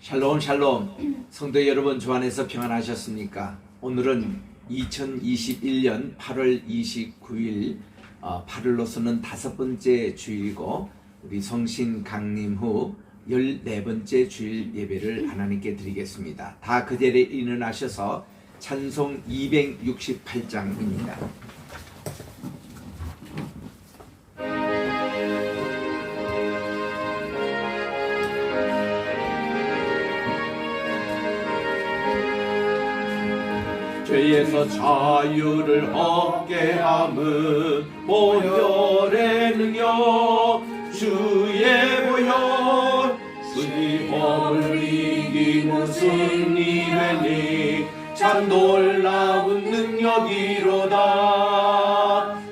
샬롬 샬롬. 성도 여러분, 주 안에서 평안하셨습니까? 오늘은 2021년 8월 29일 8일로서는 5번째 주일이고 우리 성신 강림 후 14번째 주일 예배를 하나님께 드리겠습니다. 다 그 자리에 일어나셔서 찬송 268장입니다. 죄에서 자유를 얻게 함은 보혈의 능력, 주의 보혈, 수리범을 이기는 승리되니 참 놀라운 능력이로다.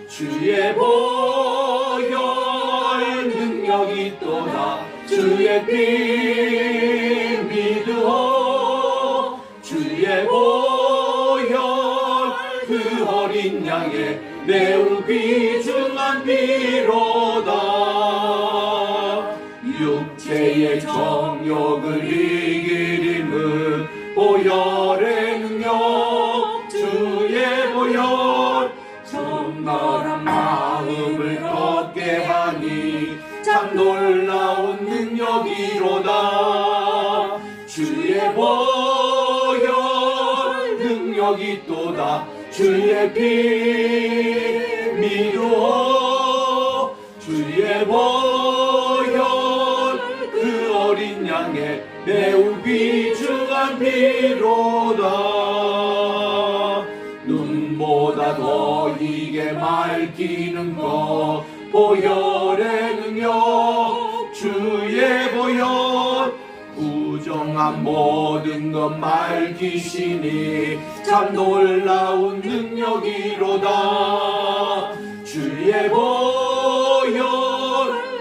주의 보혈 능력이 또다. 주의 피 믿으오. 주의 보혈 그 어린 양의 매우 귀중한 피로다. 육체의 정욕을 이기리는 보혈의 능력, 주의 보혈, 정결한 마음을 걷게 하니 참 놀라운 능력이로다. 주의 보혈 능력이 또다. 주의 피 믿으오. 주의 보혈 그 어린 양의 매우 귀중한 피로다. 눈보다 더 이게 맑히는 것 보혈의 능력, 주의 보혈 부정한 모든 것 맑히시니 참 놀라운 능력이로다. 주의 보혈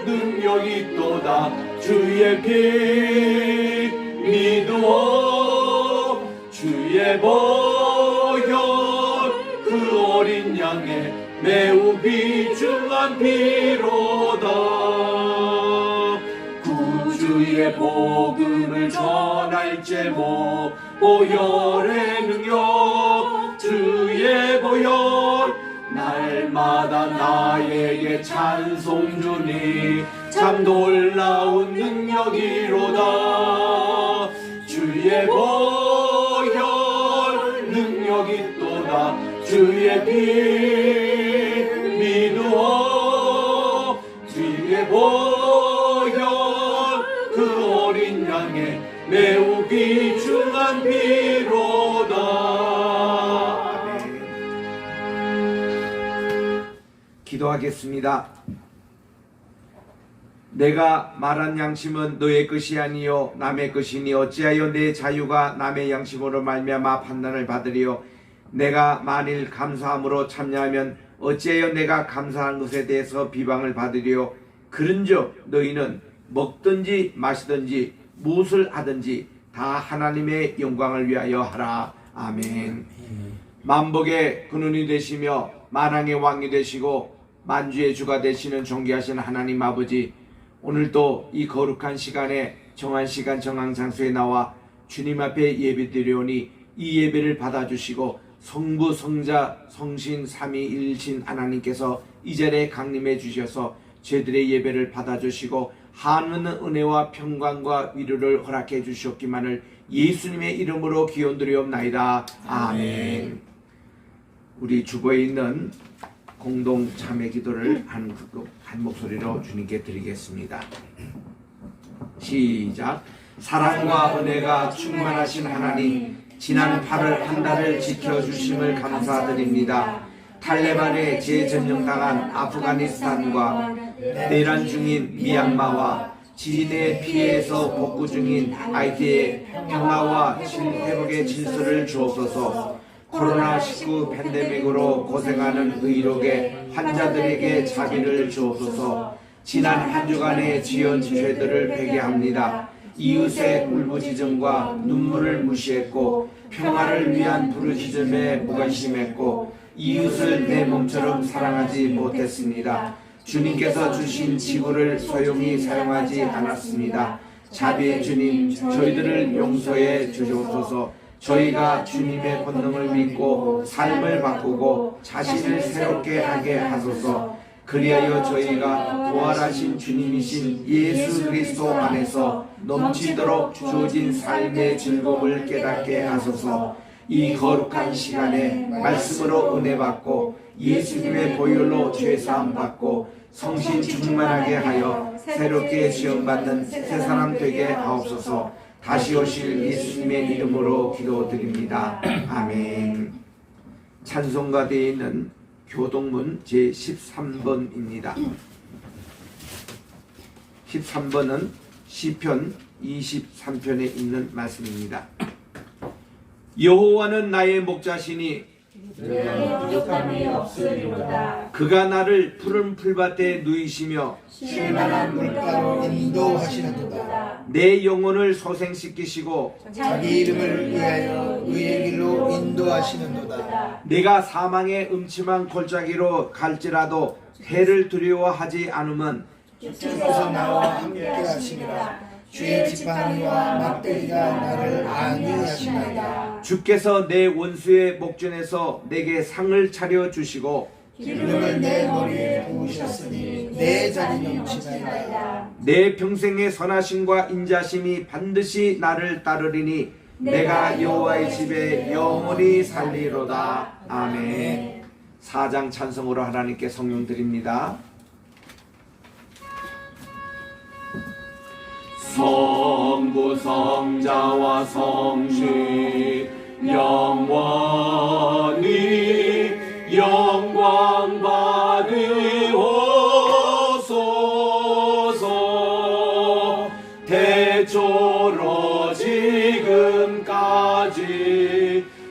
능력이 또다. 주의 피 믿으오. 주의 보혈 그 어린 양의 매우 귀중한 피로다. 구주의 복음을 전할 제목 보혈의 능력, 주의 보혈 날마다 나에게 찬송 주니 참 놀라운 능력이로다. 주의 보혈 능력이 또다. 주의 피 믿으오. 주의 보혈 그 어린 양의 매우 귀중한 피로다. 아멘. 기도하겠습니다. 내가 말한 양심은 너의 것이 아니요 남의 것이니 어찌하여 내 자유가 남의 양심으로 말미암아 판단을 받으리요. 내가 만일 감사함으로 참여하면 어찌하여 내가 감사한 것에 대해서 비방을 받으리요. 그런즉 너희는 먹든지 마시든지 무엇을 하든지 다 하나님의 영광을 위하여 하라. 아멘. 만복의 근원이 되시며 만왕의 왕이 되시고 만주의 주가 되시는 존귀하신 하나님 아버지, 오늘도 이 거룩한 시간에 정한 시간 정한 장소에 나와 주님 앞에 예배드리오니 이 예배를 받아주시고 성부 성자 성신 삼위일신 하나님께서 이 자리에 강림해 주셔서 저희들의 예배를 받아주시고 한없는 은혜와 평강과 위로를 허락해 주시옵기만을 예수님의 이름으로 기원드리옵나이다. 아멘. 우리 주보에 있는 공동 참회 기도를 한 목소리로 주님께 드리겠습니다. 시작. 사랑과 은혜가 충만하신 하나님, 지난 8월 한 달을 지켜주심을 감사드립니다. 탈레반에 재점령당한 아프가니스탄과 내란 중인 미얀마와 지진의 피해에서 복구 중인 하이티의 평화와 회복의 질서를 주옵소서. 코로나19 팬데믹으로 고생하는 의료계 환자들에게 자비를 주옵소서. 지난 한 주간의 지연 죄들을 회개합니다. 이웃의 울부짖음과 눈물을 무시했고 평화를 위한 부르짖음에 무관심했고 이웃을 내 몸처럼 사랑하지 못했습니다. 주님께서 주신 지구를 소용이 사용하지 않았습니다. 자비의 주님, 저희들을 용서해 주시옵소서. 저희가 주님의 권능을 믿고 삶을 바꾸고 자신을 새롭게 하게 하소서. 그리하여 저희가 부활하신 주님이신 예수 그리스도 안에서 넘치도록 주어진 삶의 즐거움을 깨닫게 하소서. 이 거룩한 시간에 말씀으로 은혜 받고 예수님의 보혈로 죄사함 받고 성신 충만하게 하여 새롭게 시험받는 새 사람 되게 하옵소서. 다시 오실 예수님의 이름으로 기도드립니다. 아멘. 찬송가대에 있는 교동문 제13번입니다. 13번은 시편 23편에 있는 말씀입니다. 여호와는 나의 목자시니 부족함이 없으리로다. 그가 나를 푸른 풀밭에 누이시며 쉴만한 물가로 인도하시는도다. 내 영혼을 소생시키시고 자기 이름을 위하여 의의 길로 인도하시는도다. 내가 사망의 음침한 골짜기로 갈지라도 해를 두려워하지 않으면 주께서 나와 함께 하시니라. 주의 지팡이와 막대기가 나를 안위하시나이다. 주께서 내 원수의 목전에서 내게 상을 차려 주시고 기름을 내 머리에 부으셨으니 내 잔이 넘치나이다. 내 평생의 선하심과 인자심이 반드시 나를 따르리니 내가 여호와의 집에 영원히 살리로다. 아멘. 4장 찬송으로 하나님께 성령 드립니다. 성부 성자와 성신 영원히 영광 받으옵소서. 태초로 지금까지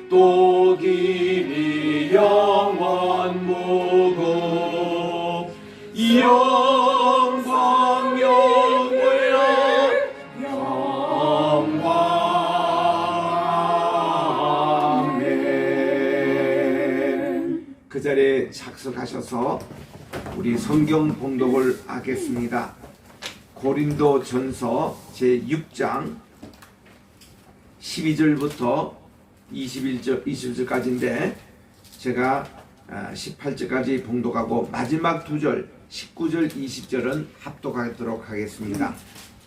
또 길이 영원 무궁 영광 그 자리에 착석하셔서 우리 성경 봉독을 하겠습니다. 고린도 전서 제6장 12절부터 20절까지인데 제가 18절까지 봉독하고 마지막 2절 19절 20절은 합독하도록 하겠습니다.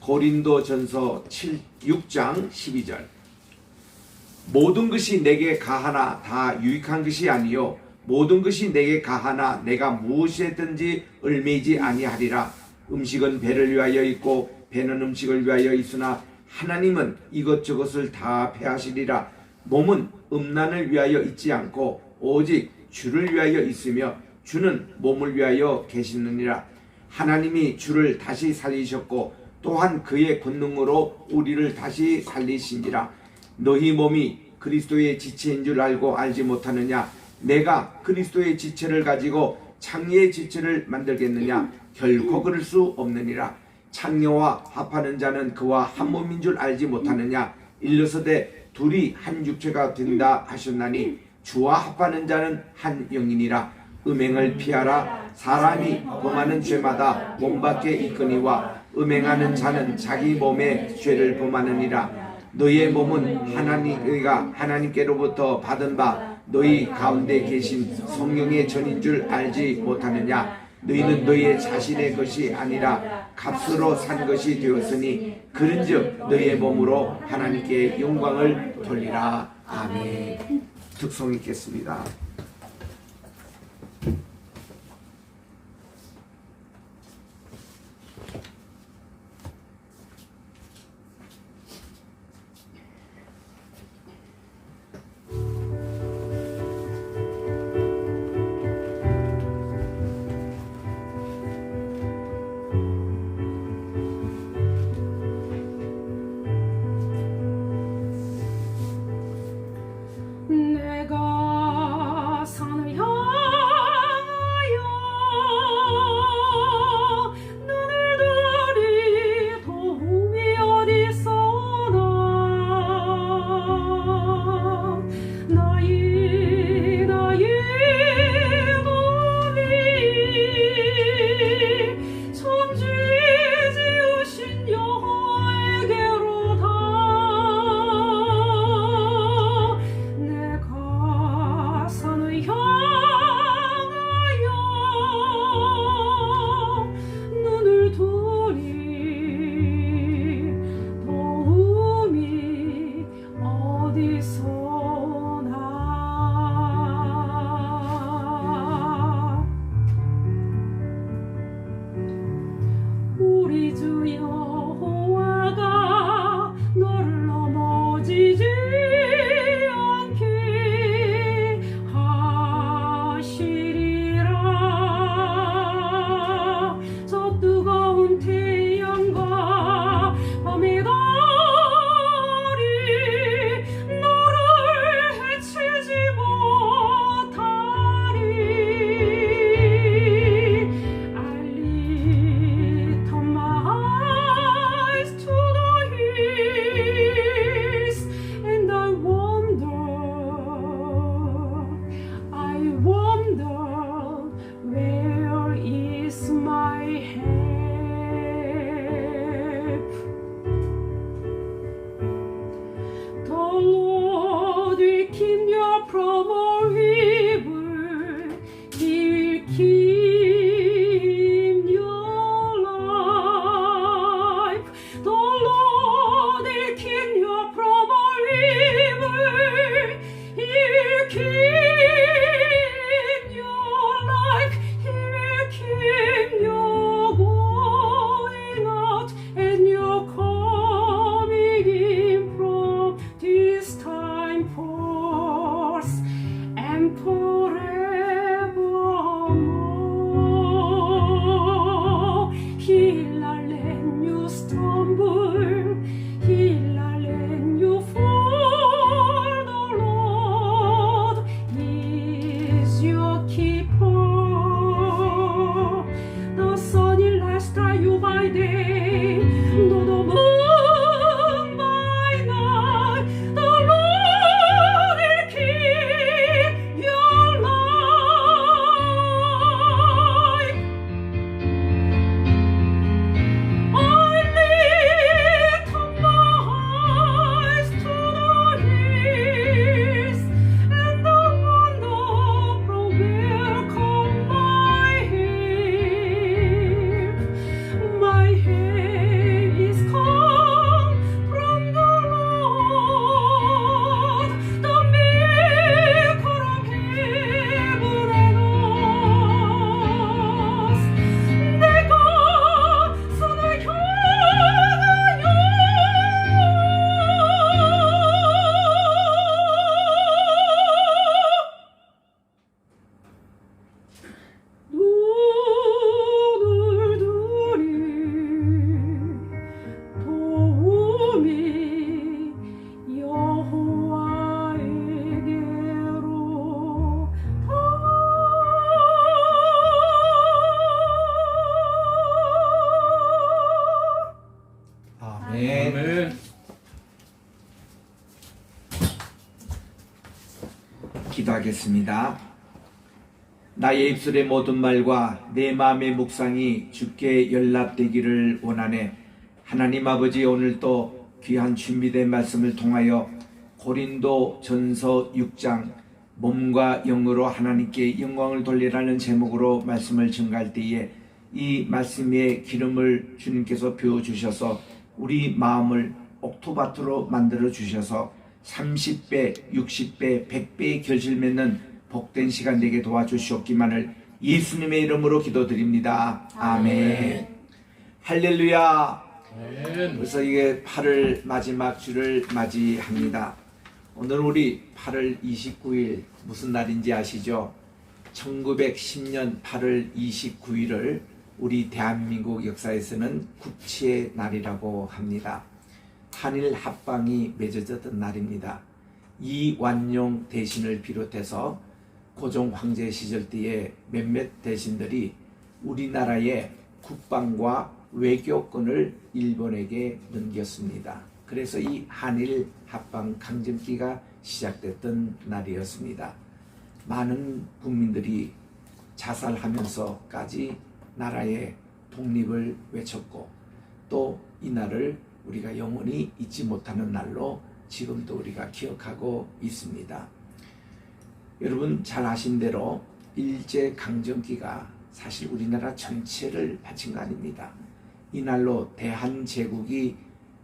고린도 전서 6장 12절. 모든 것이 내게 가하나 다 유익한 것이 아니요 모든 것이 내게 가하나 내가 무엇이든지 얽매이지 아니하리라. 음식은 배를 위하여 있고 배는 음식을 위하여 있으나 하나님은 이것저것을 다 패하시리라. 몸은 음란을 위하여 있지 않고 오직 주를 위하여 있으며 주는 몸을 위하여 계시느니라. 하나님이 주를 다시 살리셨고 또한 그의 권능으로 우리를 다시 살리신지라. 너희 몸이 그리스도의 지체인 줄 알고 알지 못하느냐? 내가 그리스도의 지체를 가지고 창녀의 지체를 만들겠느냐? 결코 그럴 수 없느니라. 창녀와 합하는 자는 그와 한 몸인 줄 알지 못하느냐? 일러서되 둘이 한 육체가 된다 하셨나니 주와 합하는 자는 한 영이니라. 음행을 피하라. 사람이 범하는 죄마다 몸 밖에 있거니와 음행하는 자는 자기 몸에 죄를 범하느니라. 너희의 몸은 하나님께로부터 받은 바 너희 가운데 계신 성령의 전인 줄 알지 못하느냐? 너희는 너희의 자신의 것이 아니라 값으로 산 것이 되었으니 그런즉 너희의 몸으로 하나님께 영광을 돌리라. 아멘. 특송 읽겠습니다. 내가 기도하겠습니다. 나의 입술의 모든 말과 내 마음의 묵상이 주께 연락되기를 원하네. 하나님 아버지, 오늘도 귀한 준비된 말씀을 통하여 고린도 전서 6장 몸과 영으로 하나님께 영광을 돌리라는 제목으로 말씀을 증가할 때에 이 말씀의 기름을 주님께서 부어주셔서 우리 마음을 옥토밭으로 만들어 주셔서 30배, 60배, 100배의 결실 맺는 복된 시간 되게 도와주시옵기만을 예수님의 이름으로 기도드립니다. 아멘. 할렐루야. 그래서 이게 8월 마지막 주를 맞이합니다. 오늘 우리 8월 29일 무슨 날인지 아시죠? 1910년 8월 29일을 우리 대한민국 역사에서는 국치의 날이라고 합니다. 한일 합방이 맺어졌던 날입니다. 이완용 대신을 비롯해서 고종 황제 시절 때에 몇몇 대신들이 우리나라의 국방과 외교권을 일본에게 넘겼습니다. 그래서 이 한일 합방 강점기가 시작됐던 날이었습니다. 많은 국민들이 자살하면서까지 나라의 독립을 외쳤고 또 이 날을 우리가 영원히 잊지 못하는 날로 지금도 우리가 기억하고 있습니다. 여러분 잘 아신 대로 일제강점기가 사실 우리나라 전체를 바친 거 아닙니다. 이 날로 대한제국이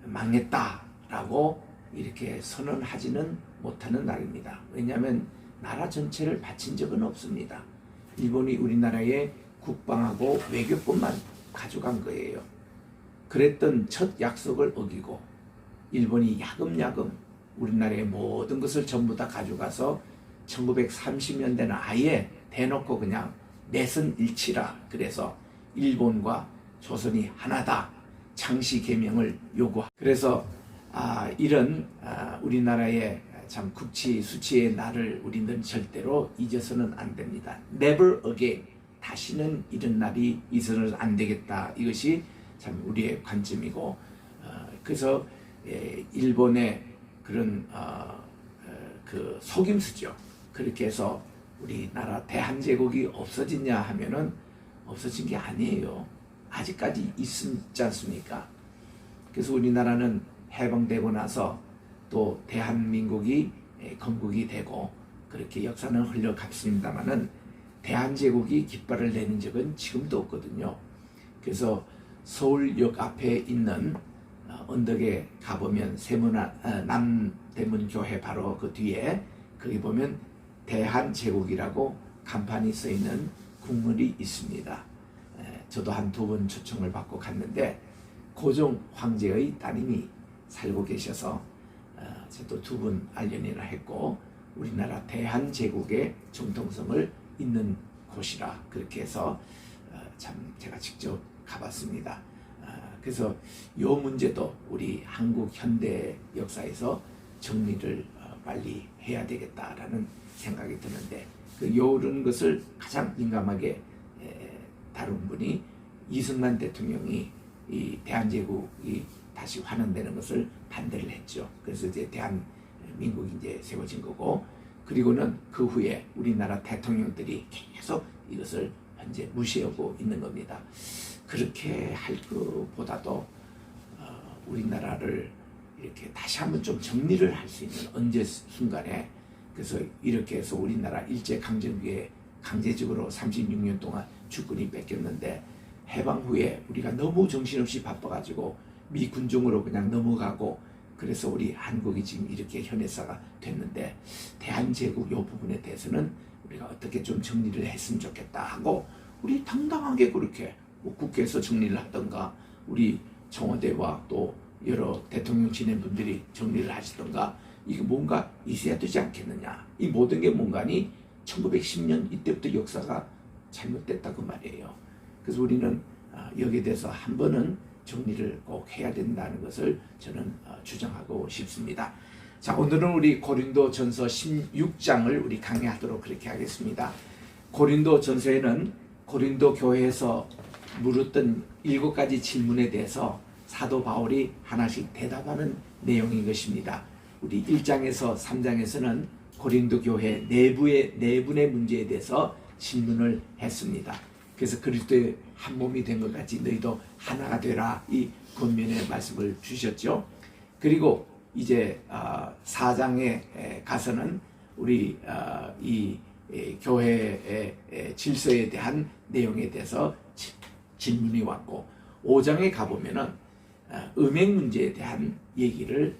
망했다라고 이렇게 선언하지는 못하는 날입니다. 왜냐하면 나라 전체를 바친 적은 없습니다. 일본이 우리나라의 국방하고 외교권만 가져간 거예요. 그랬던 첫 약속을 어기고 일본이 야금야금 우리나라의 모든 것을 전부 다 가져가서 1930년대는 아예 대놓고 그냥 내선일치라 그래서 일본과 조선이 하나다 창시 개명을 요구하고 그래서 이런 우리나라의 참 국치 수치의 날을 우리는 절대로 잊어서는 안 됩니다. Never again. 다시는 이런 날이 있어서는 안 되겠다. 이것이 참 우리의 관점이고 그래서 일본의 그런 그 속임수죠. 그렇게 해서 우리나라 대한제국이 없어졌냐 하면은 없어진 게 아니에요. 아직까지 있지 않습니까? 그래서 우리나라는 해방되고 나서 또 대한민국이 건국이 되고 그렇게 역사는 흘러갔습니다만은 대한제국이 깃발을 내는 적은 지금도 없거든요. 그래서 서울역 앞에 있는 언덕에 가보면 남대문교회 바로 그 뒤에 거기 보면 대한제국이라고 간판이 써 있는 국물이 있습니다. 저도 한 2번 초청을 받고 갔는데 고종 황제의 따님이 살고 계셔서 저도 2번 알련이나 했고 우리나라 대한제국의 정통성을 있는 곳이라 그렇게 해서 참 제가 직접 가봤습니다. 그래서 이 문제도 우리 한국 현대 역사에서 정리를 빨리 해야 되겠다라는 생각이 드는데 이런 것을 가장 민감하게 다룬 분이 이승만 대통령이 이 대한제국이 다시 환원되는 것을 반대를 했죠. 그래서 이제 대한민국이 이제 세워진 거고 그리고는 그 후에 우리나라 대통령들이 계속 이것을 현재 무시하고 있는 겁니다. 그렇게 할 것보다도 우리나라를 이렇게 다시 한번 좀 정리를 할 수 있는 언제 순간에 그래서 이렇게 해서 우리나라 일제강점기에 강제적으로 36년 동안 주권이 뺏겼는데 해방 후에 우리가 너무 정신없이 바빠가지고 미 군종으로 그냥 넘어가고 그래서 우리 한국이 지금 이렇게 현해사가 됐는데 대한제국 요 부분에 대해서는 우리가 어떻게 좀 정리를 했으면 좋겠다 하고 우리 당당하게 그렇게 뭐 국회에서 정리를 하던가 우리 청와대와 또 여러 대통령 지낸 분들이 정리를 하시던가 이게 뭔가 있어야 되지 않겠느냐. 이 모든 게 뭔가니 1910년 이때부터 역사가 잘못됐다 그 말이에요. 그래서 우리는 여기에 대해서 한 번은 정리를 꼭 해야 된다는 것을 저는 주장하고 싶습니다. 자, 오늘은 우리 고린도 전서 16장을 우리 강의하도록 그렇게 하겠습니다. 고린도 전서에는 고린도 교회에서 물었던 7가지 질문에 대해서 사도 바울이 하나씩 대답하는 내용인 것입니다. 우리 1장에서 3장에서는 고린도 교회 네 분의 문제에 대해서 질문을 했습니다. 그래서 그리스도의 한 몸이 된 것 같이 너희도 하나가 되라, 이 권면의 말씀을 주셨죠. 그리고 이제 4장에 가서는 우리 이 교회의 질서에 대한 내용에 대해서 질문이 왔고, 5장에 가보면은 음행 문제에 대한 얘기를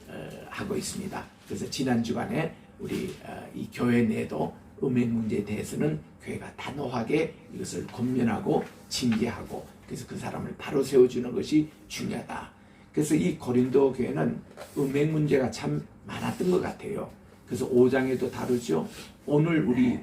하고 있습니다. 그래서 지난 주간에 우리 이 교회 내에도 음행 문제에 대해서는 교회가 단호하게 이것을 권면하고 징계하고, 그래서 그 사람을 바로 세워주는 것이 중요하다. 그래서 이 고린도 교회는 음행 문제가 참 많았던 것 같아요. 그래서 5장에도 다루죠. 오늘 우리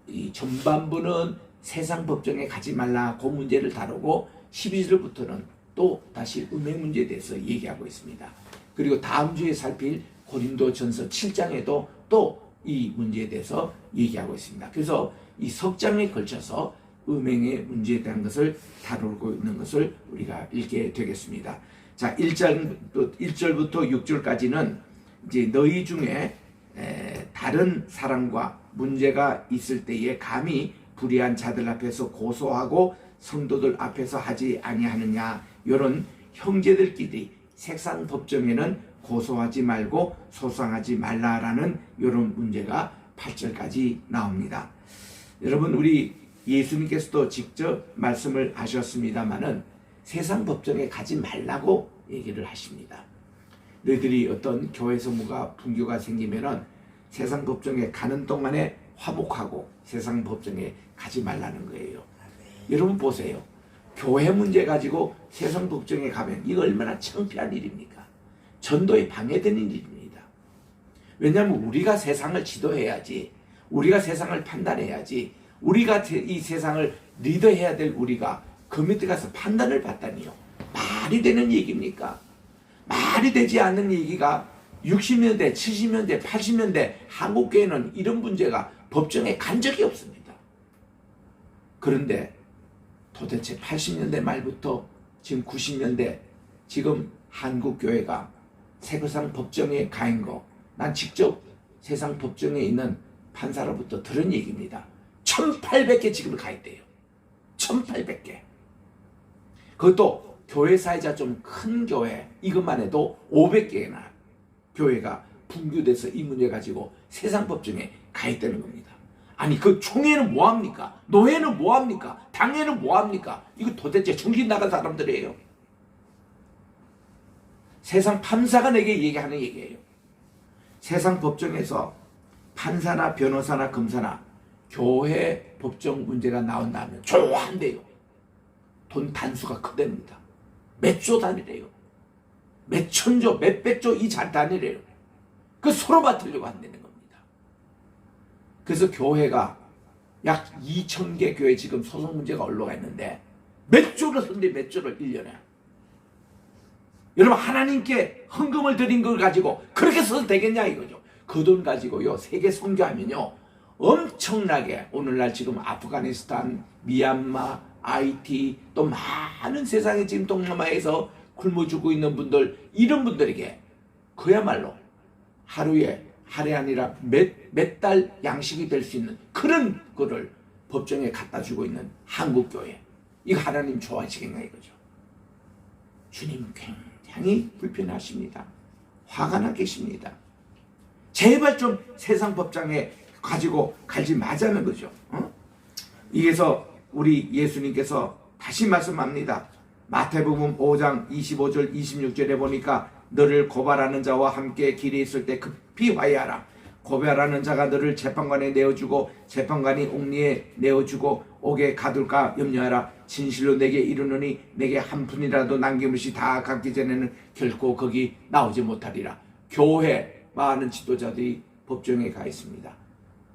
이 전반부는 세상 법정에 가지 말라, 그 문제를 다루고 12절부터는 또 다시 음행 문제에 대해서 얘기하고 있습니다. 그리고 다음 주에 살필 고린도전서 7장에도 또 이 문제에 대해서 얘기하고 있습니다. 그래서 이 석 장에 걸쳐서 음행의 문제에 대한 것을 다루고 있는 것을 우리가 읽게 되겠습니다. 자, 1절부터 6절까지는 이제 너희 중에 다른 사람과 문제가 있을 때에 감히 불의한 자들 앞에서 고소하고 성도들 앞에서 하지 아니하느냐, 이런 형제들끼리 세상 법정에는 고소하지 말고 소송하지 말라라는 이런 문제가 8절까지 나옵니다. 여러분, 우리 예수님께서도 직접 말씀을 하셨습니다마는 세상 법정에 가지 말라고 얘기를 하십니다. 너희들이 어떤 교회 소무가 분규가 생기면은 세상 법정에 가는 동안에 화목하고 세상 법정에 가지 말라는 거예요. 여러분 보세요. 교회 문제 가지고 세상 법정에 가면 이거 얼마나 창피한 일입니까? 전도에 방해되는 일입니다. 왜냐하면 우리가 세상을 지도해야지, 우리가 세상을 판단해야지, 우리가 이 세상을 리더해야 될 우리가 그 밑에 가서 판단을 받다니요. 말이 되는 얘기입니까? 말이 되지 않는 얘기가 60년대, 70년대, 80년대 한국교회는 이런 문제가 법정에 간 적이 없습니다. 그런데 도대체 80년대 말부터 지금 90년대 지금 한국교회가 세상 법정에 가 있는 거, 난 직접 세상 법정에 있는 판사로부터 들은 얘기입니다. 1800개 지금 가 있대요. 1800개. 그것도 교회 사이자 좀 큰 교회, 이것만 해도 500개나 교회가 분규돼서 이 문제 가지고 세상 법정에 가 있다는 겁니다. 아니, 그 총회는 뭐합니까? 노회는 뭐합니까? 당회는 뭐합니까? 이거 도대체 정신 나간 사람들이에요. 세상 판사가 내게 얘기하는 얘기예요. 세상 법정에서 판사나 변호사나 검사나 교회 법정 문제가 나온다면 좋아한대요. 돈 단수가 크답니다. 몇 조 단위래요. 몇 천조, 몇 백조 이 단위래요. 그 서로 받으려고 한다는 겁니다. 그래서 교회가 약 2,000개 교회 지금 소송 문제가 올라가 있는데 몇 조를 쓴대, 몇 조를 1년에. 여러분, 하나님께 헌금을 드린 걸 가지고 그렇게 써도 되겠냐 이거죠. 그 돈 가지고요, 세계 선교하면요 엄청나게, 오늘날 지금 아프가니스탄, 미얀마, 아이티, 또 많은 세상에 지금 동남아에서 굶어 죽고 있는 분들, 이런 분들에게 그야말로 하루에 아니라 몇 달 양식이 될 수 있는 그런 거를 법정에 갖다 주고 있는 한국교회, 이거 하나님 좋아하시겠냐 이거죠. 주님 굉장히 불편하십니다. 화가 나 계십니다. 제발 좀 세상 법정에 가지고 갈지 마자는 거죠. 이게서 우리 예수님께서 다시 말씀합니다. 마태복음 5장 25절 26절에 보니까 너를 고발하는 자와 함께 길에 있을 때 급히 화해하라. 고발하는 자가 너를 재판관에 내어주고 재판관이 옥리에 내어주고 옥에 가둘까 염려하라. 진실로 내게 이르노니 내게 한 푼이라도 남김없이 다 갚기 전에는 결코 거기 나오지 못하리라. 교회 많은 지도자들이 법정에 가 있습니다.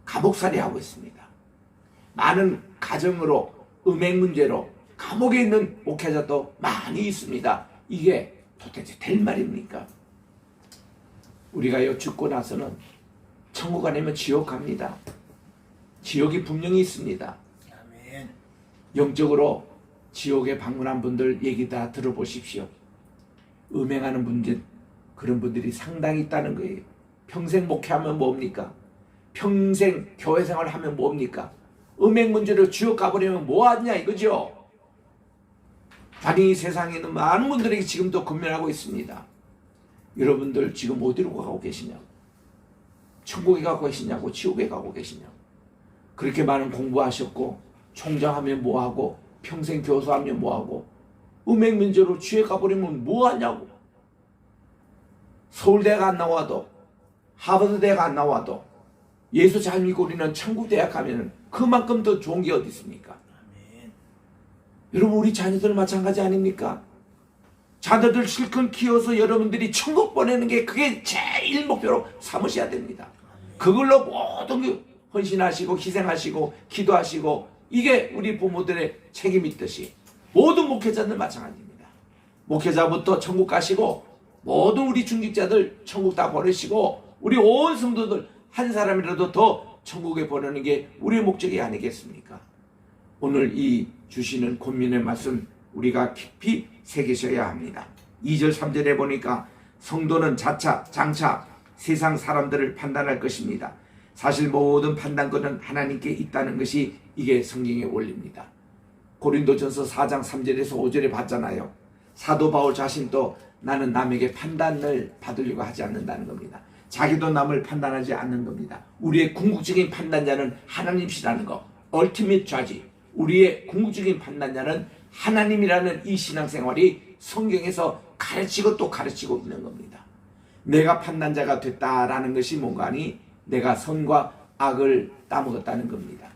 감옥살이 하고 있습니다. 많은 가정으로 음행 문제로 감옥에 있는 목회자도 많이 있습니다. 이게 도대체 될 말입니까? 우리가 죽고 나서는 천국 아니면 지옥 갑니다. 지옥이 분명히 있습니다. 아멘. 영적으로 지옥에 방문한 분들 얘기 다 들어보십시오. 음행하는 문제, 그런 분들이 상당히 있다는 거예요. 평생 목회하면 뭡니까? 평생 교회 생활하면 뭡니까? 음행 문제로 지옥 가버리면 뭐하냐 이거죠. 아니, 세상에 있는 많은 분들에게 지금도 근면하고 있습니다. 여러분들 지금 어디로 가고 계시냐고, 천국에 가고 계시냐고, 지옥에 가고 계시냐고. 그렇게 많은 공부하셨고 총장하면 뭐하고 평생 교수하면 뭐하고 음행 문제로 지옥에 가버리면 뭐하냐고. 서울대가 안 나와도 하버드대가 안 나와도 예수 잘 믿고 우리는 천국대학 가면 그만큼 더 좋은 게 어디 있습니까? 아멘. 여러분, 우리 자녀들 마찬가지 아닙니까? 자녀들 실컷 키워서 여러분들이 천국 보내는 게 그게 제일 목표로 삼으셔야 됩니다. 그걸로 모든 게 헌신하시고 희생하시고 기도하시고, 이게 우리 부모들의 책임 있듯이 모든 목회자들 마찬가지입니다. 목회자부터 천국 가시고 모든 우리 중직자들 천국 다 보내시고 우리 온 성도들 한 사람이라도 더 천국에 보내는 게 우리의 목적이 아니겠습니까? 오늘 이 주시는 권면의 말씀 우리가 깊이 새기셔야 합니다. 2절 3절에 보니까 성도는 장차 세상 사람들을 판단할 것입니다. 사실 모든 판단권은 하나님께 있다는 것이 이게 성경의 원리입니다. 고린도전서 4장 3절에서 5절에 봤잖아요. 사도 바울 자신도 나는 남에게 판단을 받으려고 하지 않는다는 겁니다. 자기도 남을 판단하지 않는 겁니다. 우리의 궁극적인 판단자는 하나님이시라는 거, ultimate judge, 우리의 궁극적인 판단자는 하나님이라는 이 신앙생활이 성경에서 가르치고 또 가르치고 있는 겁니다. 내가 판단자가 됐다라는 것이 뭔가 하니 내가 선과 악을 따먹었다는 겁니다.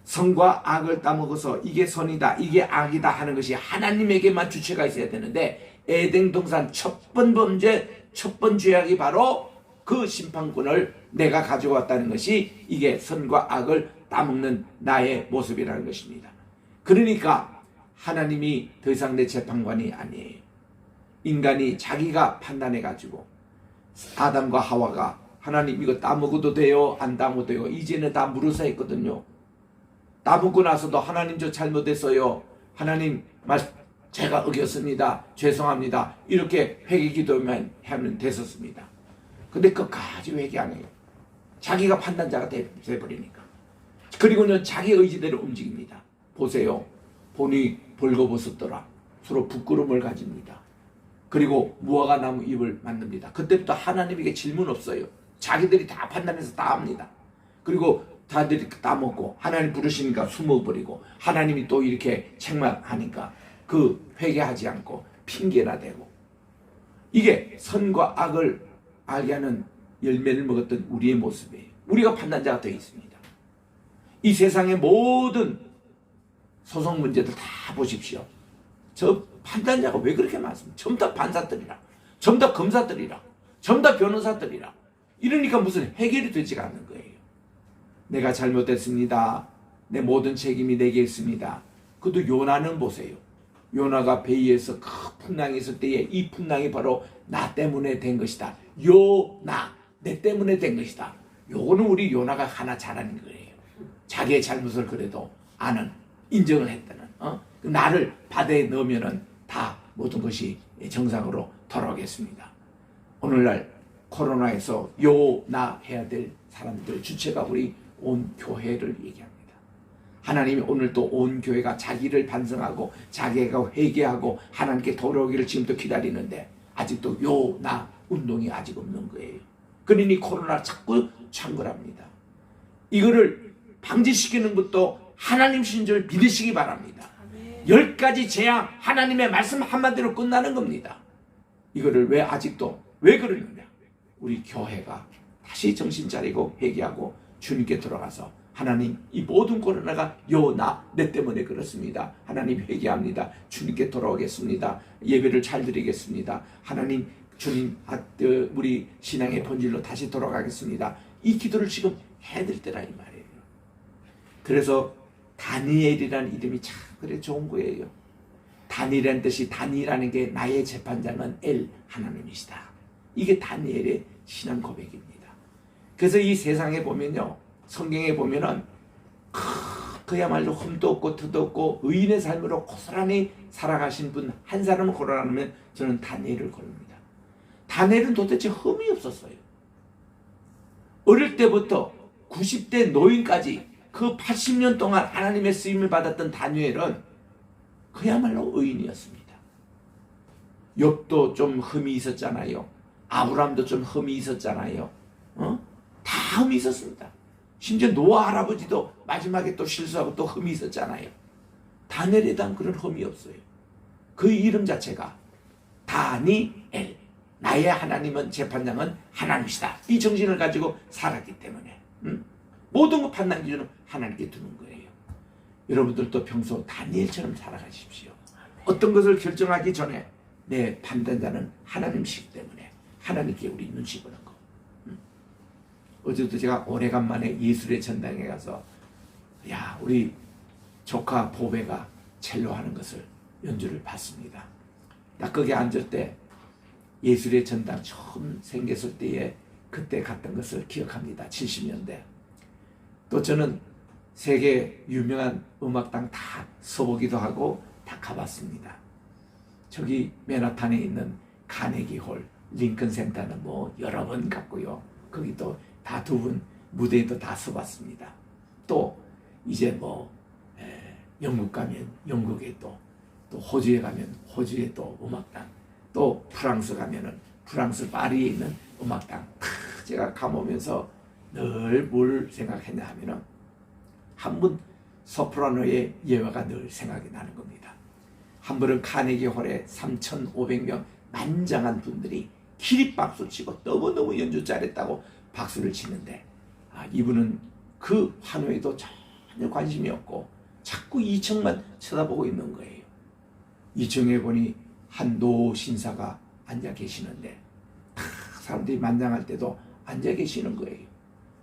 선과 악을 따먹어서 이게 선이다 이게 악이다 하는 것이 하나님에게만 주체가 있어야 되는데, 에덴 동산 첫 번 범죄 첫 번 죄악이 바로 그 심판권을 내가 가지고 왔다는 것이 이게 선과 악을 따먹는 나의 모습이라는 것입니다. 그러니까 하나님이 더 이상 내 재판관이 아니에요. 인간이 자기가 판단해 가지고 아담과 하와가 하나님 이거 따먹어도 돼요 안 따먹어도 돼요 이제는 다 물어서 했거든요. 따먹고 나서도 하나님 저 잘못했어요, 하나님 제가 어겼습니다, 죄송합니다, 이렇게 회개 기도만 하면 됐었습니다. 근데 끝까지 회개 안 해요. 자기가 판단자가 돼버리니까. 그리고는 자기 의지대로 움직입니다. 보세요. 보니 벌거벗었더라. 서로 부끄러움을 가집니다. 그리고 무화과 나무 잎을 만듭니다. 그때부터 하나님에게 질문 없어요. 자기들이 다 판단해서 다 합니다. 그리고 다들 따먹고 하나님 부르시니까 숨어버리고 하나님이 또 이렇게 책망하니까 그 회개하지 않고 핑계나 대고, 이게 선과 악을 알게 하는 열매를 먹었던 우리의 모습이에요. 우리가 판단자가 되어 있습니다. 이 세상의 모든 소송 문제들 다 보십시오. 저 판단자가 왜 그렇게 많습니까? 전부 다 판사들이라, 전부 다 검사들이라, 전부 다 변호사들이라. 이러니까 무슨 해결이 되지가 않는 거예요. 내가 잘못했습니다. 내 모든 책임이 내게 있습니다. 그것도 요나는 보세요. 요나가 배 위에서 큰 풍랑이 있을 때에 이 풍랑이 바로 나 때문에 된 것이다. 요나, 내 때문에 된 것이다. 요거는 우리 요나가 하나 잘하는 거예요. 자기의 잘못을 그래도 아는, 인정을 했다는. 나를 바다에 넣으면은 다 모든 것이 정상으로 돌아오겠습니다. 오늘날 코로나에서 요나 해야 될 사람들 주체가 우리 온 교회를 얘기합니다. 하나님이 오늘 또 온 교회가 자기를 반성하고 자기가 회개하고 하나님께 돌아오기를 지금도 기다리는데 아직도 요나 운동이 아직 없는 거예요. 그러니 코로나 자꾸 창궐합니다. 이거를 방지시키는 것도 하나님신 줄 믿으시기 바랍니다. 10가지 재앙 하나님의 말씀 한마디로 끝나는 겁니다. 이거를 왜 아직도 왜 그러느냐? 우리 교회가 다시 정신 차리고 회개하고 주님께 들어가서 하나님 이 모든 코로나가 요나 내 때문에 그렇습니다. 하나님 회개합니다. 주님께 돌아오겠습니다. 예배를 잘 드리겠습니다. 하나님 주님 우리 신앙의 본질로 다시 돌아가겠습니다. 이 기도를 지금 해드릴 때라 이 말이에요. 그래서 다니엘이라는 이름이 참 그래 좋은 거예요. 다니엘이라는 뜻이, 다니엘이라는 게 나의 재판장은 엘 하나님이시다. 이게 다니엘의 신앙 고백입니다. 그래서 이 세상에 보면요, 성경에 보면은 큰 그야말로 흠도 없고 터도 없고 의인의 삶으로 고스란히 살아가신 분 한 사람을 고르라면 저는 다니엘을 고릅니다. 다니엘은 도대체 흠이 없었어요. 어릴 때부터 90대 노인까지 그 80년 동안 하나님의 쓰임을 받았던 다니엘은 그야말로 의인이었습니다. 욥도 좀 흠이 있었잖아요. 아브라함도 좀 흠이 있었잖아요. 다 흠이 있었습니다. 심지어 노아 할아버지도 마지막에 또 실수하고 또 흠이 있었잖아요. 다니엘에 대한 그런 흠이 없어요. 그 이름 자체가 다니엘, 나의 하나님은 재판장은 하나님이시다. 이 정신을 가지고 살았기 때문에 모든 것 판단 기준은 하나님께 두는 거예요. 여러분들도 평소 다니엘처럼 살아가십시오. 어떤 것을 결정하기 전에 내 판단자는 하나님이시기 때문에 하나님께 우리 눈치 보는 거. 어제도 제가 오래간만에 예술의 전당에 가서 우리 조카 보배가 첼로 하는 것을 연주를 봤습니다. 나 거기 앉을 때 예술의 전당 처음 생겼을 때에 그때 갔던 것을 기억합니다. 70년대. 또 저는 세계 유명한 음악당 다 서보기도 하고 다 가봤습니다. 저기 맨하탄에 있는 카네기홀, 링컨 센터는 뭐 여러 번 갔고요. 거기 또 다 두 분 무대에도 다 서봤습니다. 또 이제 뭐 영국 가면 영국에 또 호주에 가면 호주에 또 음악당, 또 프랑스 가면은 프랑스 파리에 있는 음악당. 제가 가보면서 늘 뭘 생각했냐 하면은 한 분 소프라노의 예화가 늘 생각이 나는 겁니다. 한 번은 카네기홀에 3,500명 만장한 분들이 기립박수 치고 너무너무 연주 잘했다고 박수를 치는데 이분은 그 환호에도 전혀 관심이 없고 자꾸 2층만 쳐다보고 있는 거예요. 2층에 보니 한 노 신사가 앉아 계시는데 사람들이 만장할 때도 앉아 계시는 거예요.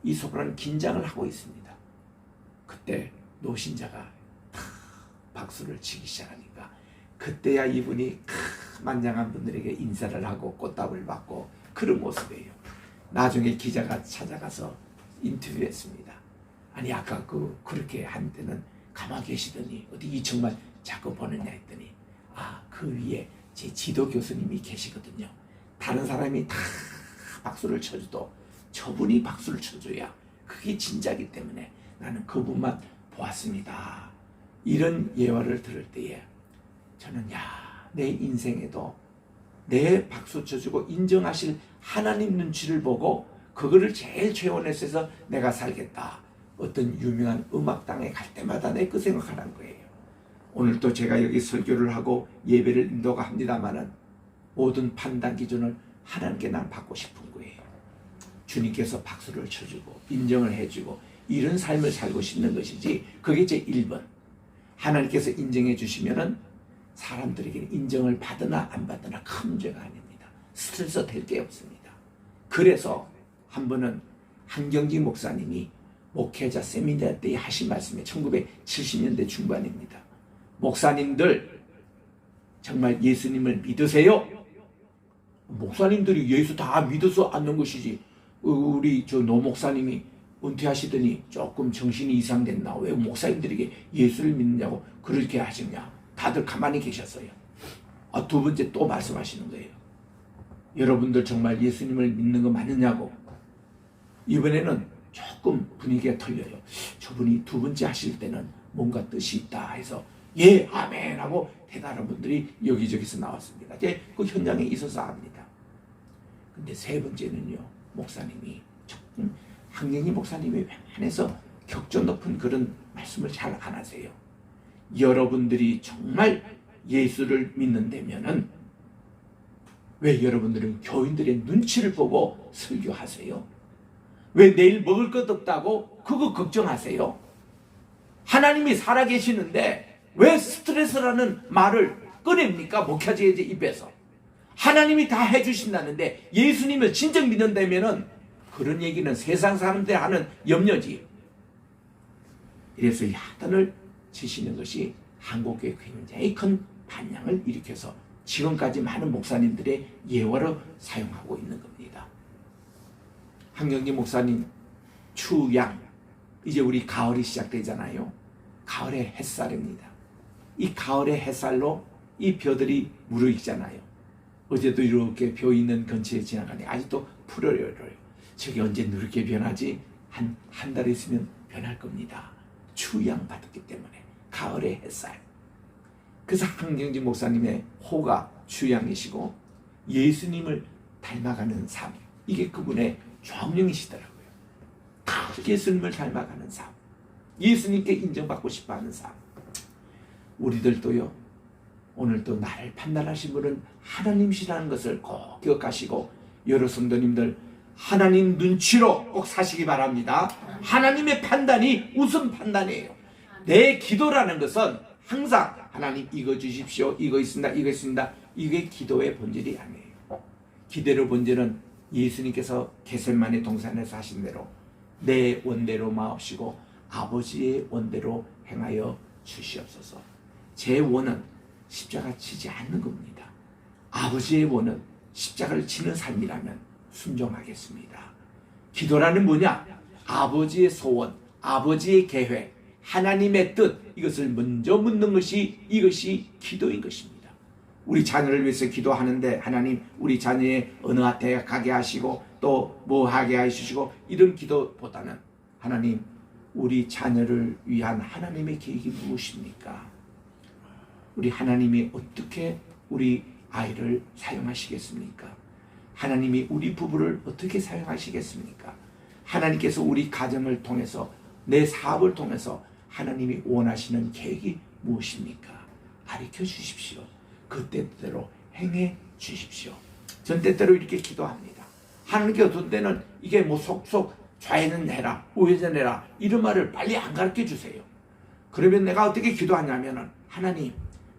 이 소프라노는 긴장을 하고 있습니다. 그때 노 신자가 박수를 치기 시작하니까 그때야 이분이 만장한 분들에게 인사를 하고 꽃다발 받고 그런 모습이에요. 나중에 기자가 찾아가서 인터뷰했습니다. 아니 아까 그렇게 한 때는 가만히 계시더니 어디 2층만 자꾸 보느냐 했더니 그 위에 제 지도 교수님이 계시거든요. 다른 사람이 다 박수를 쳐줘도 저분이 박수를 쳐줘야 그게 진짜이기 때문에 나는 그분만 보았습니다. 이런 예화를 들을 때에 저는 내 인생에도 내 박수 쳐주고 인정하실 하나님 눈치를 보고 그거를 제일 최원에서 해서 내가 살겠다. 어떤 유명한 음악당에 갈 때마다 내 그 생각하는 거예요. 오늘 또 제가 여기 설교를 하고 예배를 인도가 합니다마는 모든 판단 기준을 하나님께 난 받고 싶은 거예요. 주님께서 박수를 쳐주고 인정을 해주고 이런 삶을 살고 싶는 것이지 그게 제 1번. 하나님께서 인정해 주시면은 사람들에게 인정을 받으나 안 받으나 큰 문제가 아닙니다. 스트레스 될 게 없습니다. 그래서 한 번은 한경직 목사님이 목회자 세미나 때 하신 말씀이 1970년대 중반입니다. 목사님들 정말 예수님을 믿으세요? 목사님들이 예수 다 믿어서 앉는 것이지 우리 노 목사님이 은퇴하시더니 조금 정신이 이상됐나 왜 목사님들에게 예수를 믿느냐고 그렇게 하시냐 다들 가만히 계셨어요. 두 번째 또 말씀하시는 거예요. 여러분들 정말 예수님을 믿는 거 맞느냐고. 이번에는 조금 분위기가 틀려요. 저분이 두 번째 하실 때는 뭔가 뜻이 있다 해서 예 아멘 하고 대단한 분들이 여기저기서 나왔습니다. 그 현장에 있어서 압니다. 근데 세 번째는요, 목사님이 조금 한경희 목사님이 웬만해서 격조 높은 그런 말씀을 잘 안 하세요. 여러분들이 정말 예수를 믿는다면은 왜 여러분들은 교인들의 눈치를 보고 설교하세요? 왜 내일 먹을 것 없다고 그거 걱정하세요? 하나님이 살아계시는데 왜 스트레스라는 말을 꺼냅니까? 목회자의 입에서. 하나님이 다 해주신다는데 예수님을 진정 믿는다면은 그런 얘기는 세상 사람들이 하는 염려지. 이래서 야단을 치시는 것이 한국교회 굉장히 큰 반향을 일으켜서 지금까지 많은 목사님들의 예화로 사용하고 있는 겁니다. 한경기 목사님 추양 이제 우리 가을이 시작되잖아요. 가을의 햇살입니다. 이 가을의 햇살로 이 벼들이 무르익잖아요. 어제도 이렇게 벼 있는 근처에 지나가니 아직도 푸르르요. 저게 언제 누렇게 변하지? 한 달 있으면 변할 겁니다. 추양 받았기 때문에. 가을의 햇살. 그래서 한경진 목사님의 호가 추양이시고 예수님을 닮아가는 삶. 이게 그분의 좌우명이시더라고요. 예수님을 닮아가는 삶. 예수님께 인정받고 싶어하는 삶. 우리들도요. 오늘 또 나를 판단하신 분은 하나님이시라는 것을 꼭 기억하시고 여러 성도님들 하나님 눈치로 꼭 사시기 바랍니다. 하나님의 판단이 우선 판단이에요. 내 기도라는 것은 항상 하나님 이거 주십시오. 이거 있습니다. 이거 있습니다. 이게 기도의 본질이 아니에요. 기도의 본질은 예수님께서 겟세마네 동산에서 하신 대로 내 원대로 마옵시고 아버지의 원대로 행하여 주시옵소서. 제 원은 십자가 치지 않는 겁니다. 아버지의 원은 십자가를 치는 삶이라면 순종하겠습니다. 기도라는 뭐냐? 아버지의 소원, 아버지의 계획, 하나님의 뜻, 이것을 먼저 묻는 것이 이것이 기도인 것입니다. 우리 자녀를 위해서 기도하는데 하나님 우리 자녀의 어느 학교에 가게 하시고 또 뭐 하게 해주시고 이런 기도보다는 하나님 우리 자녀를 위한 하나님의 계획이 무엇입니까? 우리 하나님이 어떻게 우리 아이를 사용하시겠습니까? 하나님이 우리 부부를 어떻게 사용하시겠습니까? 하나님께서 우리 가정을 통해서 내 사업을 통해서 하나님이 원하시는 계획이 무엇입니까? 가르쳐 주십시오. 그 때대로 행해 주십시오. 전 때때로 이렇게 기도합니다. 하나님께 어떤 때는 이게 뭐 속속 좌회전 해라, 우회전 해라 이런 말을 빨리 안 가르쳐 주세요. 그러면 내가 어떻게 기도하냐면은 하나님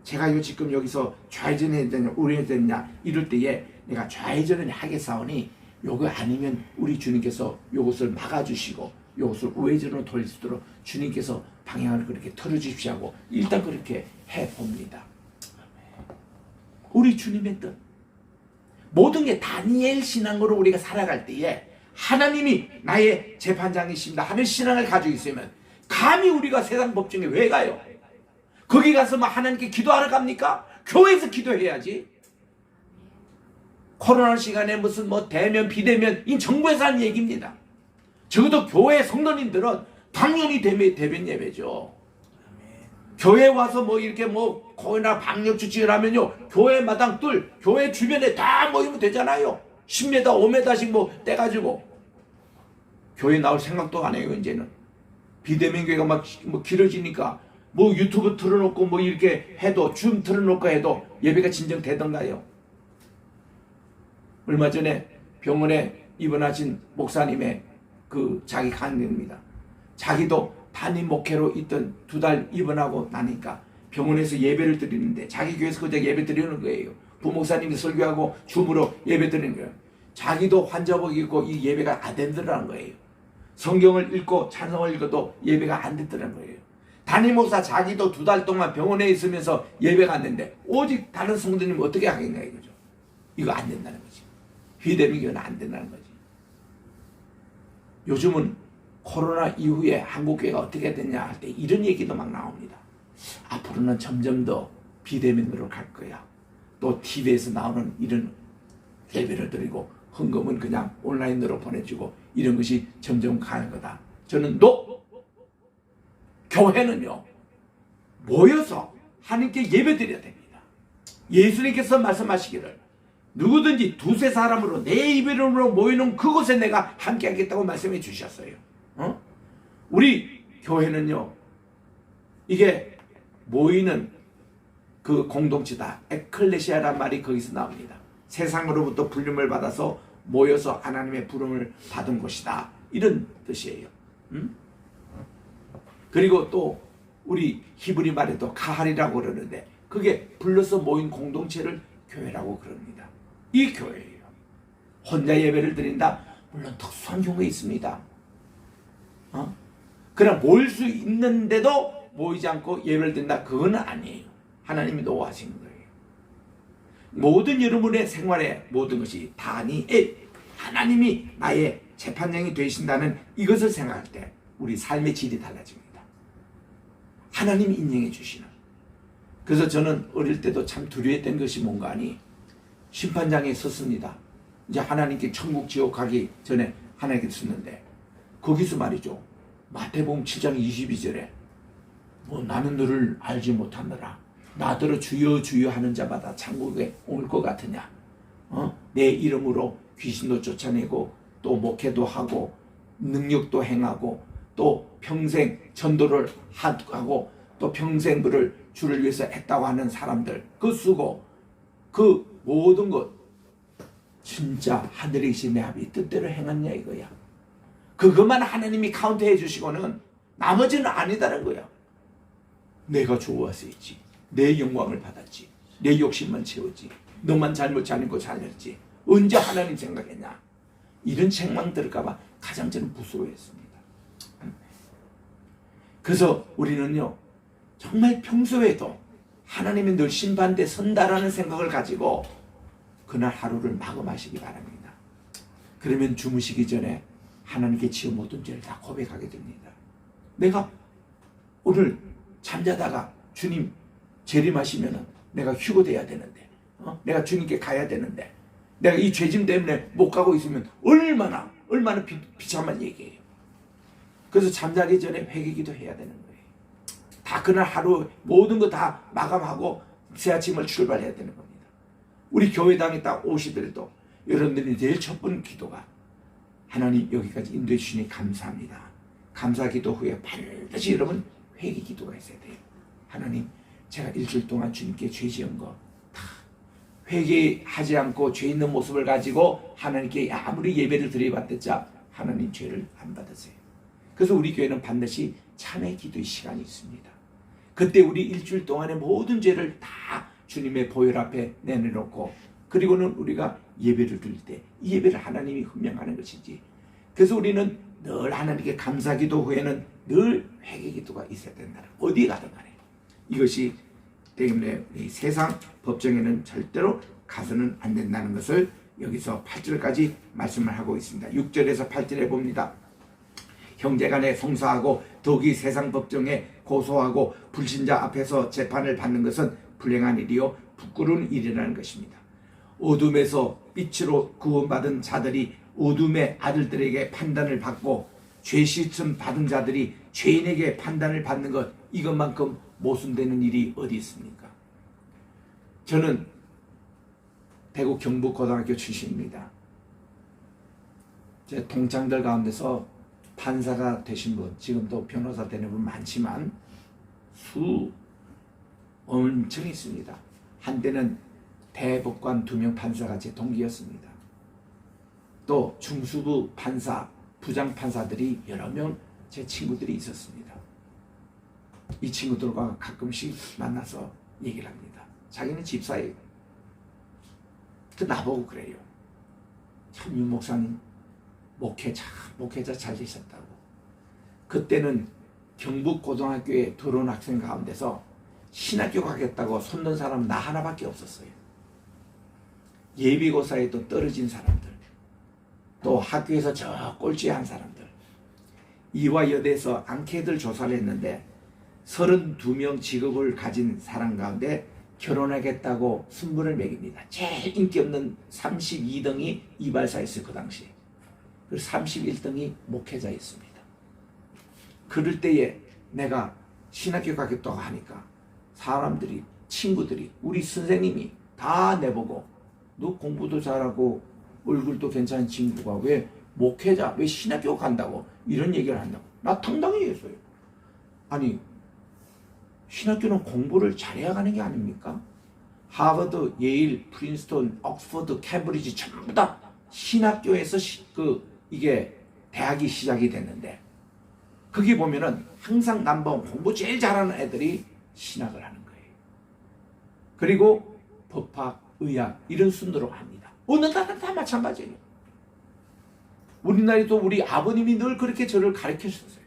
제가 지금 여기서 좌회전 해야 되냐 우회전 했냐 이럴 때에 내가 좌회전을 하겠사오니 요거 아니면 우리 주님께서 요것을 막아주시고 요것을 우회전으로 돌릴 수 있도록 주님께서 방향을 그렇게 틀어주십시오 하고 일단 그렇게 해봅니다. 우리 주님의 뜻 모든 게 다니엘 신앙으로 우리가 살아갈 때에 하나님이 나의 재판장이십니다 하는 신앙을 가지고 있으면 감히 우리가 세상 법정에 왜 가요? 거기 가서 막 하나님께 기도하러 갑니까? 교회에서 기도해야지. 코로나 시간에 무슨 뭐 대면 비대면 이 정부에서 하는 얘기입니다. 적어도 교회 성도님들은 당연히 대면 예배죠. 교회 와서 뭐 이렇게 뭐 코로나 방역 수칙을 하면요 교회 마당 뜰 교회 주변에 다 모이면 되잖아요. 10m 5m씩 뭐 떼가지고 교회 나올 생각도 안 해요. 이제는 비대면 교회가 막 뭐 길어지니까 뭐 유튜브 틀어놓고 뭐 이렇게 해도 줌 틀어놓고 해도 예배가 진정되던가요? 얼마 전에 병원에 입원하신 목사님의 그 자기 간증입니다. 자기도 단임 목회로 있던 2달 입원하고 나니까 병원에서 예배를 드리는데 자기 교회에서 그저 예배 드리는 거예요. 부목사님이 설교하고 줌으로 예배 드리는 거예요. 자기도 환자복 입고 이 예배가 안 된다는 거예요. 성경을 읽고 찬송을 읽어도 예배가 안 됐다는 거예요. 담임 목사 자기도 2달 동안 병원에 있으면서 예배가 안 된대. 오직 다른 성도님 어떻게 하겠냐 이거죠. 이거 안 된다는 거지. 비대면교는 안 된다는 거지. 요즘은 코로나 이후에 한국교회가 어떻게 됐냐 할 때 이런 얘기도 막 나옵니다. 앞으로는 점점 더 비대면으로 갈 거야. 또 TV에서 나오는 이런 예배를 드리고 헌금은 그냥 온라인으로 보내주고 이런 것이 점점 가는 거다. 저는 교회는요 모여서 하나님께 예배 드려야 됩니다. 예수님께서 말씀하시기를 누구든지 2-3 사람으로 내 이름으로 모이는 그곳에 내가 함께 하겠다고 말씀해 주셨어요. 우리 교회는요 이게 모이는 그 공동체다. 에클레시아란 말이 거기서 나옵니다. 세상으로부터 부름을 받아서 모여서 하나님의 부름을 받은 곳이다. 이런 뜻이에요. 그리고 또 우리 히브리 말에도 가할이라고 그러는데 그게 불러서 모인 공동체를 교회라고 그럽니다. 이 교회예요. 혼자 예배를 드린다? 물론 특수한 경우가 있습니다. 그러나 모일 수 있는데도 모이지 않고 예배를 드린다? 그건 아니에요. 하나님이 노하시는 거예요. 모든 여러분의 생활의 모든 것이 다니엘 하나님이 나의 재판장이 되신다는 이것을 생각할 때 우리 삶의 질이 달라집니다. 하나님이 인정해 주시는. 그래서 저는 어릴 때도 참 두려웠던 것이 뭔가 하니 심판장에 섰습니다. 이제 하나님께 천국 지옥 가기 전에 하나님께 섰는데 거기서 말이죠. 마태복음 7장 22절에 뭐 나는 너를 알지 못하느라 나더러 주여 주여 하는 자마다 천국에 올 것 같으냐. 내 이름으로 귀신도 쫓아내고 또 목회도 하고 능력도 행하고 또 평생 전도를 하고 또 평생 그를 주를 위해서 했다고 하는 사람들 그 쓰고 그 모든 것 진짜 하늘에 계신 내 아버지 뜻대로 행했냐 이거야. 그것만 하나님이 카운트해 주시고는 나머지는 아니다는 거야. 내가 좋아서있지. 내 영광을 받았지. 내 욕심만 채웠지. 너만 잘못 않고 잘했지. 언제 하나님 생각했냐. 이런 책망 들을까봐 가장 저는 무서워했습니다. 그래서 우리는요 정말 평소에도 하나님이 늘 심판대 선다라는 생각을 가지고 그날 하루를 마감하시기 바랍니다. 그러면 주무시기 전에 하나님께 지은 모든 죄를 다 고백하게 됩니다. 내가 오늘 잠자다가 주님 재림하시면은 내가 휴거돼야 되는데 내가 주님께 가야 되는데 내가 이 죄짐 때문에 못 가고 있으면 얼마나 비참한 얘기예요. 그래서 잠자기 전에 회개기도 해야 되는 거예요. 다 그날 하루 모든 거 다 마감하고 새 아침을 출발해야 되는 겁니다. 우리 교회당에 딱 오시더라도 여러분들이 제일 첫 번째 기도가 하나님 여기까지 인도해 주시니 감사합니다. 감사 기도 후에 반드시 여러분 회개 기도가 있어야 돼요. 하나님 제가 일주일 동안 주님께 죄 지은 거 다 회개하지 않고 죄 있는 모습을 가지고 하나님께 아무리 예배를 드려봤댔자 하나님 죄를 안 받으세요. 그래서 우리 교회는 반드시 참회 기도의 시간이 있습니다. 그때 우리 일주일 동안의 모든 죄를 다 주님의 보혈 앞에 내놓고 그리고는 우리가 예배를 드릴 때 이 예배를 하나님이 훈명하는 것이지. 그래서 우리는 늘 하나님께 감사 기도 후에는 늘 회개 기도가 있어야 된다. 어디 가든 간에. 이것이 때문에 이 세상 법정에는 절대로 가서는 안 된다는 것을 여기서 8절까지 말씀을 하고 있습니다. 6절에서 8절에 봅니다. 형제간에 송사하고 더욱이 세상 법정에 고소하고 불신자 앞에서 재판을 받는 것은 불행한 일이요 부끄러운 일이라는 것입니다. 어둠에서 빛으로 구원받은 자들이 어둠의 아들들에게 판단을 받고 죄 씻음 받은 자들이 죄인에게 판단을 받는 것 이것만큼 모순되는 일이 어디 있습니까? 저는 대구 경북고등학교 출신입니다. 제 동창들 가운데서 판사가 되신 분, 지금도 변호사 되는 분 많지만 엄청 있습니다. 한때는 대법관 2명 판사가 제 동기였습니다. 또 중수부 판사, 부장 판사들이 여러 명 제 친구들이 있었습니다. 이 친구들과 가끔씩 만나서 얘기를 합니다. 자기는 집사예요. 나보고 그래요. 참 윤 목사님 목회자 잘 되셨다고. 그때는 경북고등학교에 들어온 학생 가운데서 신학교 가겠다고 손든 사람 나 하나밖에 없었어요. 예비고사에 또 떨어진 사람들, 또 학교에서 저 꼴찌한 사람들, 이화여대에서 앙케이트를 조사를 했는데 32명 직업을 가진 사람 가운데 결혼하겠다고 순번을 매깁니다. 제일 인기 없는 32등이 이발사였어요. 그 당시에. 그리고 31등이 목회자였습니다. 그럴 때에 내가 신학교 가겠다고 하니까 사람들이, 친구들이, 우리 선생님이 다 내보고 너 공부도 잘하고 얼굴도 괜찮은 친구가 왜 목회자, 왜 신학교 간다고 이런 얘기를 한다고. 나 당당히 했어요. 아니 신학교는 공부를 잘해야 가는 게 아닙니까? 하버드, 예일, 프린스턴, 옥스퍼드, 캠브리지 전부 다 신학교에서 이게 대학이 시작이 됐는데 거기 보면은 항상 넘버원 공부 제일 잘하는 애들이 신학을 하는 거예요. 그리고 법학, 의학 이런 순으로 합니다. 어느 나라는 다 마찬가지예요. 우리나라도 우리 아버님이 늘 그렇게 저를 가르쳐 주셨어요.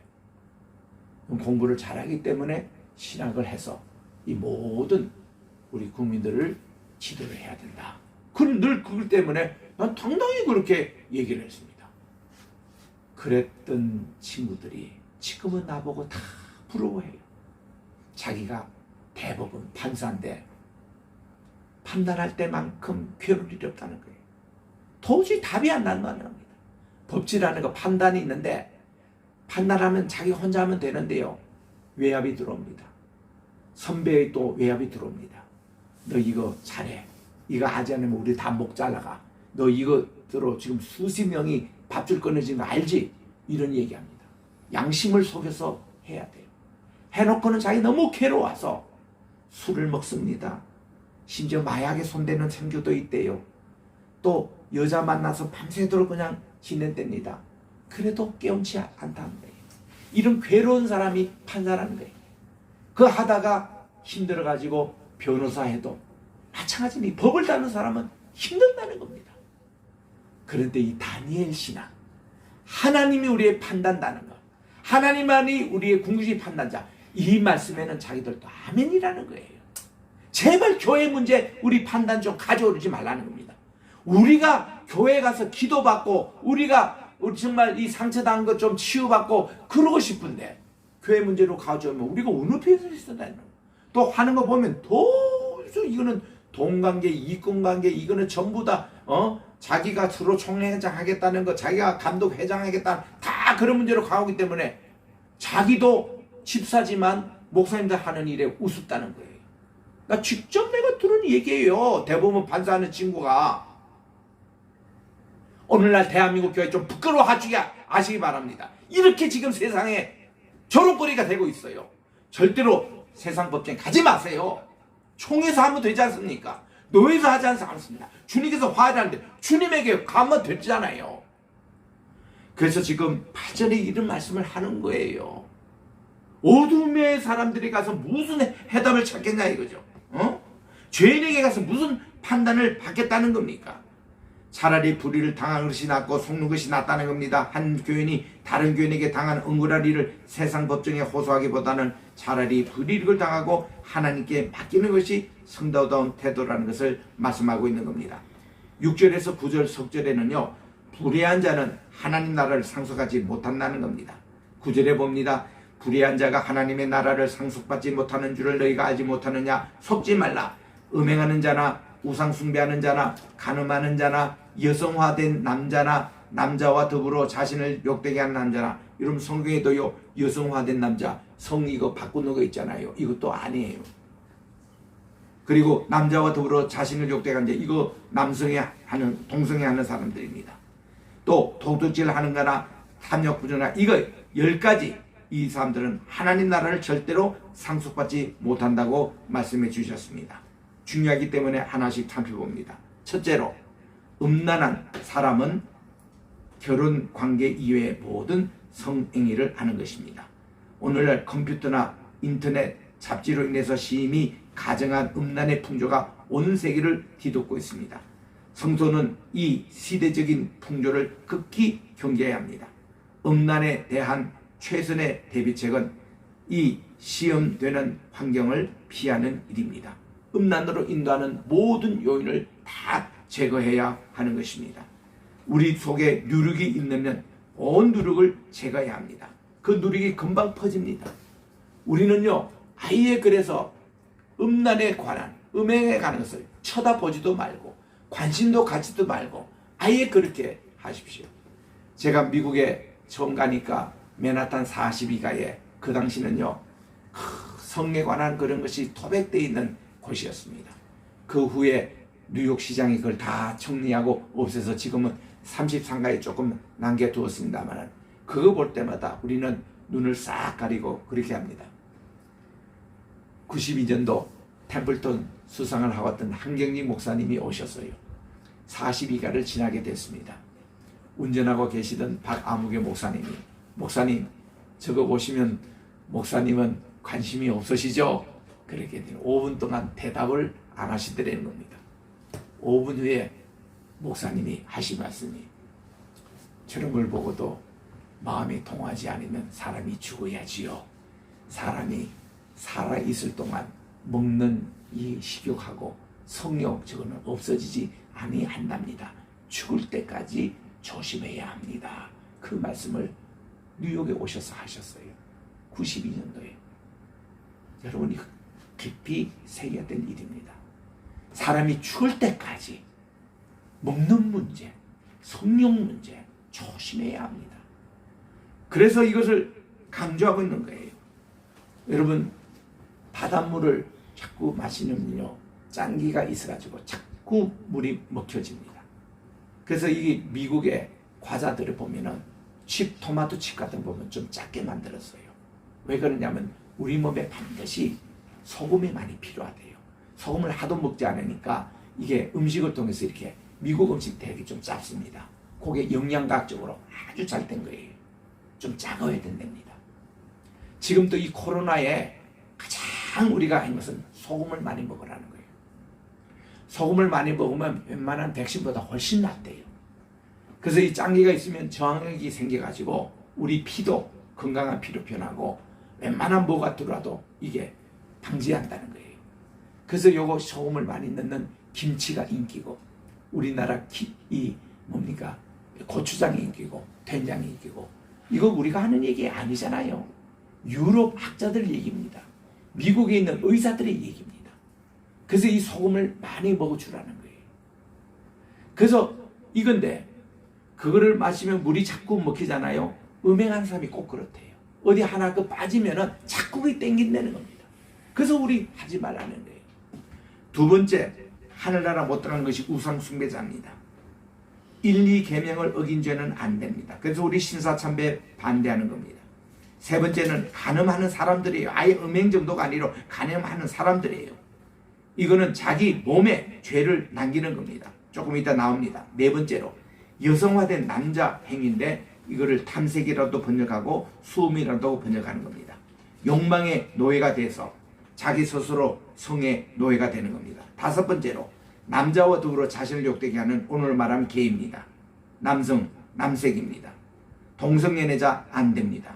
공부를 잘하기 때문에 신학을 해서 이 모든 우리 국민들을 지도를 해야 된다. 늘 그것 때문에 난 당당히 그렇게 얘기를 했습니다. 그랬던 친구들이 지금은 나보고 다 부러워해요. 자기가 대법원 판사인데 판단할 때만큼 괴로울 일이 없다는 거예요. 도저히 답이 안 난다는 겁니다. 법치라는 거 판단이 있는데 판단하면 자기 혼자 하면 되는데요. 외압이 들어옵니다. 선배의 또 외압이 들어옵니다. 너 이거 잘해. 이거 하지 않으면 우리 다 목 잘라가. 너 이거 들어 지금 수십 명이 밥줄 꺼내지는 거 알지? 이런 얘기합니다. 양심을 속여서 해야 돼요. 해놓고는 자기 너무 괴로워서 술을 먹습니다. 심지어 마약에 손대는 생교도 있대요. 또 여자 만나서 밤새도록 그냥 지낸답니다. 그래도 깨운치 않다는 거예요. 이런 괴로운 사람이 판사라는 거예요. 그 하다가 힘들어가지고 변호사 해도 마찬가지니 법을 다루는 사람은 힘들다는 겁니다. 그런데 이 다니엘 신앙, 하나님이 우리의 판단다는 것, 하나님만이 우리의 궁극의 판단자, 이 말씀에는 자기들도 아멘이라는 거예요. 제발 교회 문제 우리 판단 좀 가져오지 말라는 겁니다. 우리가 교회 가서 기도받고 우리가 정말 이 상처당한 것 좀 치유받고 그러고 싶은데 교회 문제로 가져오면 우리가 어느 편에서 있었다는 거예요. 또 하는 거 보면 도저히 이거는 돈관계, 이권관계, 이거는 전부 다 자기가 서로 총회장 하겠다는 거, 자기가 감독 회장 하겠다는 다 그런 문제로 가오기 때문에 자기도 집사지만 목사님들 하는 일에 우습다는 거예요. 나 직접 내가 들은 얘기예요. 대법원 판사하는 친구가. 오늘날 대한민국 교회 좀 부끄러워하시기 아시기 바랍니다. 이렇게 지금 세상에 조롱거리가 되고 있어요. 절대로 세상 법정 가지 마세요. 총회에서 하면 되지 않습니까? 노예에서 하지 않습니다. 주님께서 화해하는데 주님에게 가면 되잖아요. 그래서 지금 파전에 이런 말씀을 하는 거예요. 어둠의 사람들이 가서 무슨 해답을 찾겠냐 이거죠. 죄인에게 가서 무슨 판단을 받겠다는 겁니까? 차라리 불의를 당한 것이 낫고 속는 것이 낫다는 겁니다. 한 교인이 다른 교인에게 당한 억울한 일을 세상 법정에 호소하기보다는 차라리 불의를 당하고 하나님께 맡기는 것이 성도다운 태도라는 것을 말씀하고 있는 겁니다. 6절에서 9절 석절에는요, 불의한 자는 하나님 나라를 상속하지 못한다는 겁니다. 9절에 봅니다. 불의한 자가 하나님의 나라를 상속받지 못하는 줄을 너희가 알지 못하느냐? 속지 말라. 음행하는 자나 우상 숭배하는 자나 간음하는 자나 여성화된 남자나 남자와 더불어 자신을 욕되게 하는 남자나, 여러분 성경에도요 여성화된 남자 성 이거 바꾸는 거 있잖아요. 이것도 아니에요. 그리고 남자와 더불어 자신을 욕되게 하는 자, 이거 남성에 하는 동성애 하는 사람들입니다. 또 도둑질 하는 거나 탐욕 부조나 이거 10가지, 이 사람들은 하나님 나라를 절대로 상속받지 못한다고 말씀해 주셨습니다. 중요하기 때문에 하나씩 살펴봅니다. 첫째로, 음란한 사람은 결혼 관계 이외의 모든 성행위를 하는 것입니다. 오늘날 컴퓨터나 인터넷, 잡지로 인해서 심히 가정한 음란의 풍조가 온 세계를 뒤덮고 있습니다. 성도는 이 시대적인 풍조를 극히 경계해야 합니다. 음란에 대한 최선의 대비책은 이 시험되는 환경을 피하는 일입니다. 음란으로 인도하는 모든 요인을 다 제거해야 하는 것입니다. 우리 속에 누룩이 있으면 온 누룩을 제거해야 합니다. 그 누룩이 금방 퍼집니다. 우리는요, 아예 그래서 음란에 관한, 음행에 관한 것을 쳐다보지도 말고 관심도 갖지도 말고 아예 그렇게 하십시오. 제가 미국에 처음 가니까 맨하탄 42가에 그 당시는요, 성에 관한 그런 것이 토백되어 있는 곳이었습니다. 그 후에 뉴욕 시장이 그걸 다 정리하고 없애서 지금은 33가에 조금 남겨두었습니다만, 그거 볼 때마다 우리는 눈을 싹 가리고 그렇게 합니다. 92년도 템플턴 수상을 하고 왔던 한경리 목사님이 오셨어요. 42가를 지나게 됐습니다. 운전하고 계시던 박아무개 목사님이, 목사님 저거 보시면 목사님은 관심이 없으시죠? 그렇게 5분 동안 대답을 안 하시더라는 겁니다. 5분 후에 목사님이 하신 말씀이, 저런 걸 보고도 마음이 통하지 않으면 사람이 죽어야지요. 사람이 살아있을 동안 먹는 이 식욕하고 성욕, 저거는 없어지지 아니한답니다. 죽을 때까지 조심해야 합니다. 그 말씀을 뉴욕에 오셔서 하셨어요. 92년도에. 여러분이 깊이 새겨야 될 일입니다. 사람이 죽을 때까지 먹는 문제, 성령 문제 조심해야 합니다. 그래서 이것을 강조하고 있는 거예요. 여러분, 바닷물을 자꾸 마시면요, 짠기가 있어가지고 자꾸 물이 먹혀집니다. 그래서 이게 미국의 과자들을 보면은 토마토 칩 같은 거 보면 좀 작게 만들었어요. 왜 그러냐면 우리 몸에 반드시 소금이 많이 필요하대요. 소금을 하도 먹지 않으니까 이게 음식을 통해서 이렇게 미국 음식 되게 좀 작습니다. 그게 영양학적으로 아주 잘 된 거예요. 좀 작아야 된답니다. 지금도 이 코로나에 가장 우리가 한 것은 소금을 많이 먹으라는 거예요. 소금을 많이 먹으면 웬만한 백신보다 훨씬 낫대요. 그래서 이 짠기가 있으면 저항력이 생겨가지고 우리 피도 건강한 피로 변하고 웬만한 뭐가 들어와도 이게 방지한다는 거예요. 그래서 요거 소금을 많이 넣는 김치가 인기고, 우리나라 고추장이 인기고, 된장이 인기고, 이거 우리가 하는 얘기 아니잖아요. 유럽 학자들 얘기입니다. 미국에 있는 의사들의 얘기입니다. 그래서 이 소금을 많이 먹어주라는 거예요. 그래서 이건데, 그거를 마시면 물이 자꾸 먹히잖아요. 음행하는 사람이 꼭 그렇대요. 어디 하나 빠지면은 자꾸 그게 땡긴다는 겁니다. 그래서 우리 하지 말라는 거예요. 두 번째, 하늘나라 못 들어가는 것이 우상숭배자입니다. 1, 2계명을 어긴 죄는 안 됩니다. 그래서 우리 신사참배 반대하는 겁니다. 세 번째는 간음하는 사람들이에요. 아예 음행 정도가 아니라 간음하는 사람들이에요. 이거는 자기 몸에 죄를 남기는 겁니다. 조금 이따 나옵니다. 네 번째로, 여성화된 남자 행위인데 이거를 탐색이라도 번역하고 수음이라도 번역하는 겁니다. 욕망의 노예가 돼서 자기 스스로 성의 노예가 되는 겁니다. 다섯 번째로, 남자와 더불어 자신을 욕되게 하는, 오늘 말하면 게이입니다. 남색입니다. 동성연애자 안 됩니다.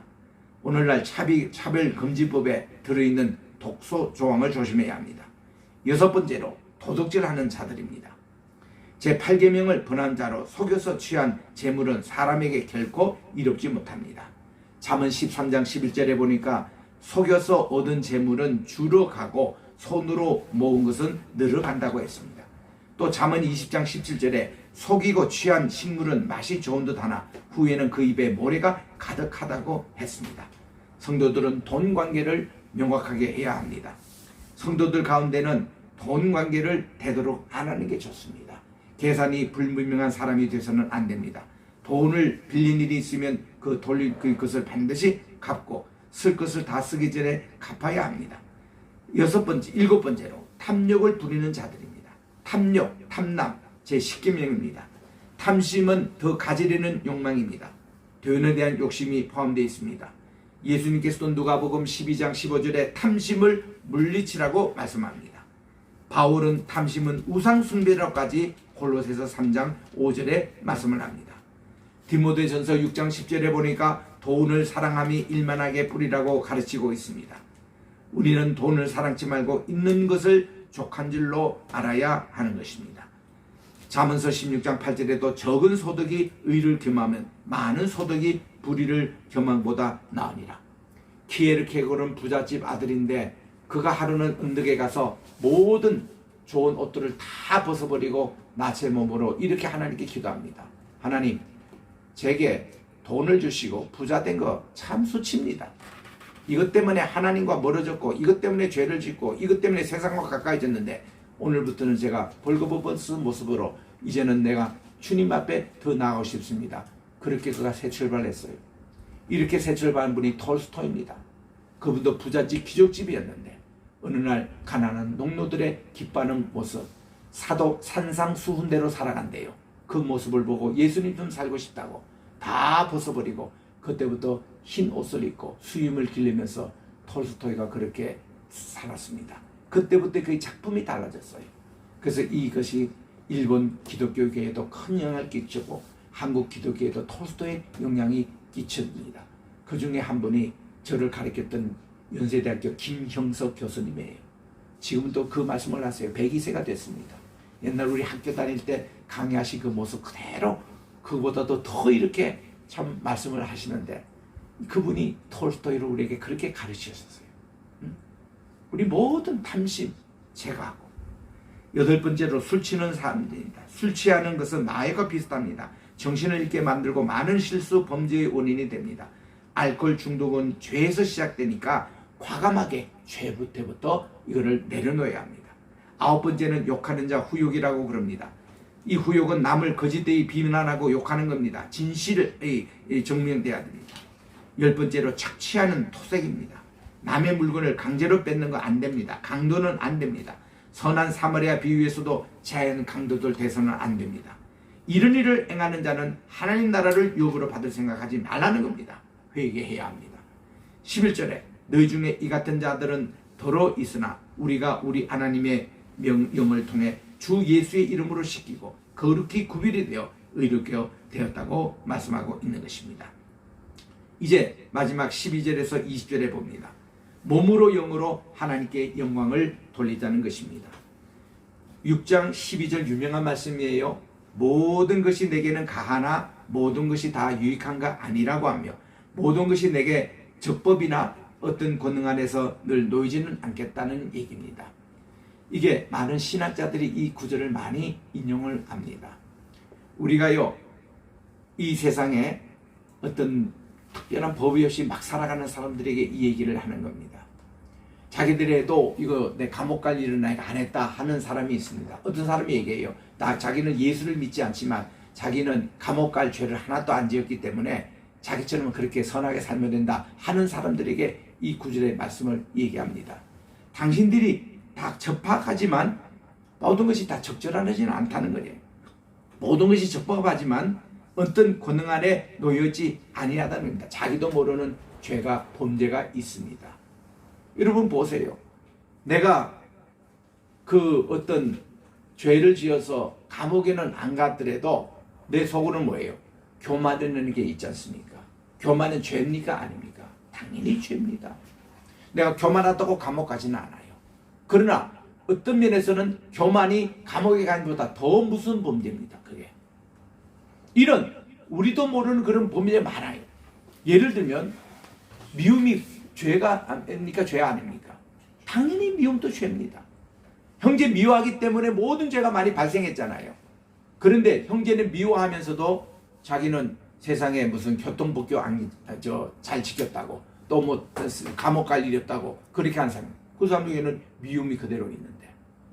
오늘날 차별금지법에 들어있는 독소 조항을 조심해야 합니다. 여섯 번째로, 도둑질하는 자들입니다. 제8계명을 번한 자로 속여서 취한 재물은 사람에게 결코 이롭지 못합니다. 잠언 13장 11절에 보니까 속여서 얻은 재물은 줄어가고 손으로 모은 것은 늘어간다고 했습니다. 또 잠언 20장 17절에 속이고 취한 식물은 맛이 좋은 듯하나 후에는 그 입에 모래가 가득하다고 했습니다. 성도들은 돈 관계를 명확하게 해야 합니다. 성도들 가운데는 돈 관계를 되도록 안 하는 게 좋습니다. 계산이 불분명한 사람이 돼서는 안 됩니다. 돈을 빌린 일이 있으면 그 돌릴 것을 반드시 갚고 쓸 것을 다 쓰기 전에 갚아야 합니다. 일곱 번째로, 탐욕을 부리는 자들입니다. 탐욕, 탐남, 제10계명입니다. 탐심은 더 가지려는 욕망입니다. 돈에 대한 욕심이 포함되어 있습니다. 예수님께서도 누가복음 12장 15절에 탐심을 물리치라고 말씀합니다. 바울은 탐심은 우상숭배라고까지 골로새서 3장 5절에 말씀을 합니다. 디모데전서 6장 10절에 보니까 돈을 사랑함이 일만하게 뿌리라고 가르치고 있습니다. 우리는 돈을 사랑치 말고 있는 것을 족한 줄로 알아야 하는 것입니다. 잠언서 16장 8절에도 적은 소득이 의를 겸하면 많은 소득이 불의를 겸함보다 나으니라. 키에르케고르는 부잣집 아들인데 그가 하루는 언덕에 가서 모든 좋은 옷들을 다 벗어버리고 나체 몸으로 이렇게 하나님께 기도합니다. 하나님, 제게 돈을 주시고 부자된 거 참 수치입니다. 이것 때문에 하나님과 멀어졌고, 이것 때문에 죄를 짓고, 이것 때문에 세상과 가까이졌는데 오늘부터는 제가 벌거벗은 모습으로 이제는 내가 주님 앞에 더 나아가고 싶습니다. 그렇게 그가 새 출발했어요. 이렇게 새 출발한 분이 톨스토이입니다. 그분도 부잣집 귀족집이었는데 어느 날 가난한 농노들의 기뻐하는 모습, 산상수훈대로 살아간대요. 그 모습을 보고 예수님 좀 살고 싶다고 다 벗어버리고 그때부터 흰 옷을 입고 수염을 기르면서 톨스토이가 그렇게 살았습니다. 그때부터 그의 작품이 달라졌어요. 그래서 이것이 일본 기독교계에도 큰 영향을 끼쳤고 한국 기독교에도 톨스토이의 영향이 끼쳤습니다. 그 중에 한 분이 저를 가르쳤던 연세대학교 김형석 교수님이에요. 지금도 그 말씀을 하세요. 102세가 됐습니다. 옛날 우리 학교 다닐 때 강의하신 그 모습 그대로 그보다도 더 이렇게 참 말씀을 하시는데 그분이 톨스토이를 우리에게 그렇게 가르치셨어요. 우리 모든 탐심 제거하고, 8번째로 술 취하는 사람들입니다. 술 취하는 것은 마약과 비슷합니다. 정신을 잃게 만들고 많은 실수 범죄의 원인이 됩니다. 알코올 중독은 죄에서 시작되니까 과감하게 죄부터 이거를 내려놓아야 합니다. 9번째는 욕하는 자 후욕이라고 그럽니다. 이 후욕은 남을 거짓되이 비난하고 욕하는 겁니다. 진실이 증명돼야 됩니다. 10번째로 착취하는 토색입니다. 남의 물건을 강제로 뺏는 거 안 됩니다. 강도는 안 됩니다. 선한 사마리아 비유에서도 자연 강도들 대서는 안 됩니다. 이런 일을 행하는 자는 하나님 나라를 유업으로 받을 생각하지 말라는 겁니다. 회개해야 합니다. 11절에 너희 중에 이 같은 자들은 더러 있으나 우리가 우리 하나님의 명령을 통해 주 예수의 이름으로 씻기고 거룩히 구별이 되어 의롭게 되었다고 말씀하고 있는 것입니다. 이제 마지막 12절에서 20절에 봅니다. 몸으로 영으로 하나님께 영광을 돌리자는 것입니다. 6장 12절 유명한 말씀이에요. 모든 것이 내게는 가하나 모든 것이 다 유익한가 아니라고 하며 모든 것이 내게 적법이나 어떤 권능 안에서 늘 놓이지는 않겠다는 얘기입니다. 이게 많은 신학자들이 이 구절을 많이 인용을 합니다. 우리가요, 이 세상에 어떤 특별한 법이 없이 막 살아가는 사람들에게 이 얘기를 하는 겁니다. 자기들에도 이거 내 감옥 갈 일은 내가 안 했다 하는 사람이 있습니다. 어떤 사람이 얘기해요. 자기는 예수를 믿지 않지만 자기는 감옥 갈 죄를 하나도 안 지었기 때문에 자기처럼 그렇게 선하게 살면 된다 하는 사람들에게 이 구절의 말씀을 얘기합니다. 당신들이 다 적합하지만 모든 것이 다 적절하지는 않다는 거예요. 모든 것이 적법하지만 어떤 권능 안에 놓여있지 아니하다는 겁니다. 자기도 모르는 죄가 범죄가 있습니다. 여러분 보세요. 내가 그 어떤 죄를 지어서 감옥에는 안 갔더라도 내 속으로는 뭐예요? 교만하는 게 있지 않습니까? 교만은 죄입니까? 아닙니까? 당연히 죄입니다. 내가 교만하다고 감옥 가지는 않아요. 그러나 어떤 면에서는 교만이 감옥에 가는 것보다 더 무서운 범죄입니다. 그게. 이런 우리도 모르는 그런 범죄가 많아요. 예를 들면 미움이 죄가 아닙니까? 죄 아닙니까? 당연히 미움도 죄입니다. 형제 미워하기 때문에 모든 죄가 많이 발생했잖아요. 그런데 형제는 미워하면서도 자기는 세상에 무슨 교통법규 잘 지켰다고 또 뭐 감옥 갈 일이 없다고 그렇게 한 사람, 그 사람 중에는 미움이 그대로 있는데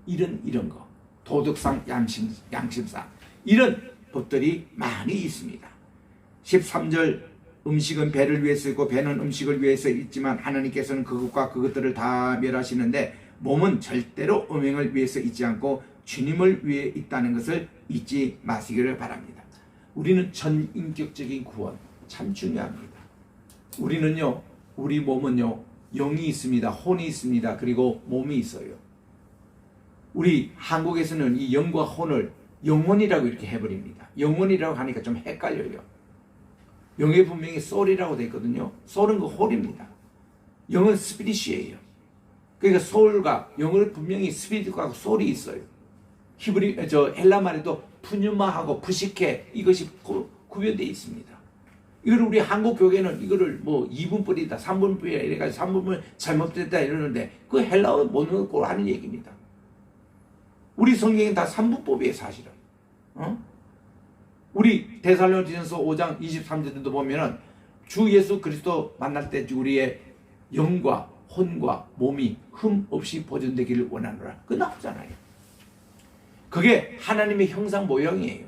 이런 거 도덕상 양심상 이런 법들이 많이 있습니다. 13절 음식은 배를 위해서 있고 배는 음식을 위해서 있지만 하나님께서는 그것과 그것들을 다 멸하시는데 몸은 절대로 음행을 위해서 있지 않고 주님을 위해 있다는 것을 잊지 마시기를 바랍니다. 우리는 전인격적인 구원 참 중요합니다. 우리는요, 우리 몸은요, 영이 있습니다. 혼이 있습니다. 그리고 몸이 있어요. 우리 한국에서는 이 영과 혼을 영혼이라고 이렇게 해버립니다. 영혼이라고 하니까 좀 헷갈려요. 영에 분명히 soul이라고 되어 있거든요. soul은 그 홀입니다. 영은 스피릿이에요. 그러니까 soul과 영은 분명히 스피릿과 soul이 있어요. 헬라 말에도 푸뉴마하고 푸시케 이것이 구별되어 있습니다. 이걸 우리 한국 교계는 이거를 뭐 2분법이다, 3분법이다 이래가지고 3분법 잘못됐다 이러는데 그 헬라어 못 넣고 하는 얘기입니다. 우리 성경은 다 3분법이에요, 사실은. 우리 데살로니가전서 5장 23절도 보면은 주 예수 그리스도 만날 때 우리의 영과 혼과 몸이 흠 없이 보존되기를 원하노라. 그거 나오잖아요. 그게 하나님의 형상 모형이에요.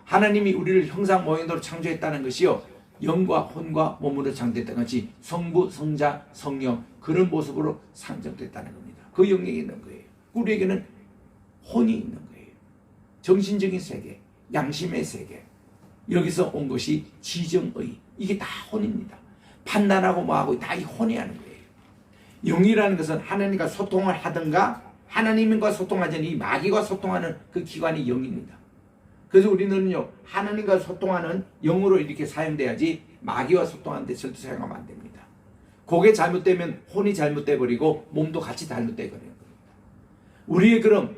하나님이 우리를 형상 모형대로 창조했다는 것이요, 영과 혼과 몸으로 창조했다는 것이 성부, 성자, 성령 그런 모습으로 상정됐다는 겁니다. 그 영역이 있는 거예요. 우리에게는 혼이 있는 거예요. 정신적인 세계, 양심의 세계, 여기서 온 것이 지정의, 이게 다 혼입니다. 판단하고 뭐하고 다 이 혼이 하는 거예요. 영이라는 것은 하나님과 소통을 하든가 하나님과 소통하지 않는 이 마귀와 소통하는 그 기관이 영입니다. 그래서 우리는요, 하나님과 소통하는 영으로 이렇게 사용돼야지 마귀와 소통하는데 절대 사용하면 안 됩니다. 그게 잘못되면 혼이 잘못돼 버리고 몸도 같이 잘못돼 버리는 겁니다. 우리의 그럼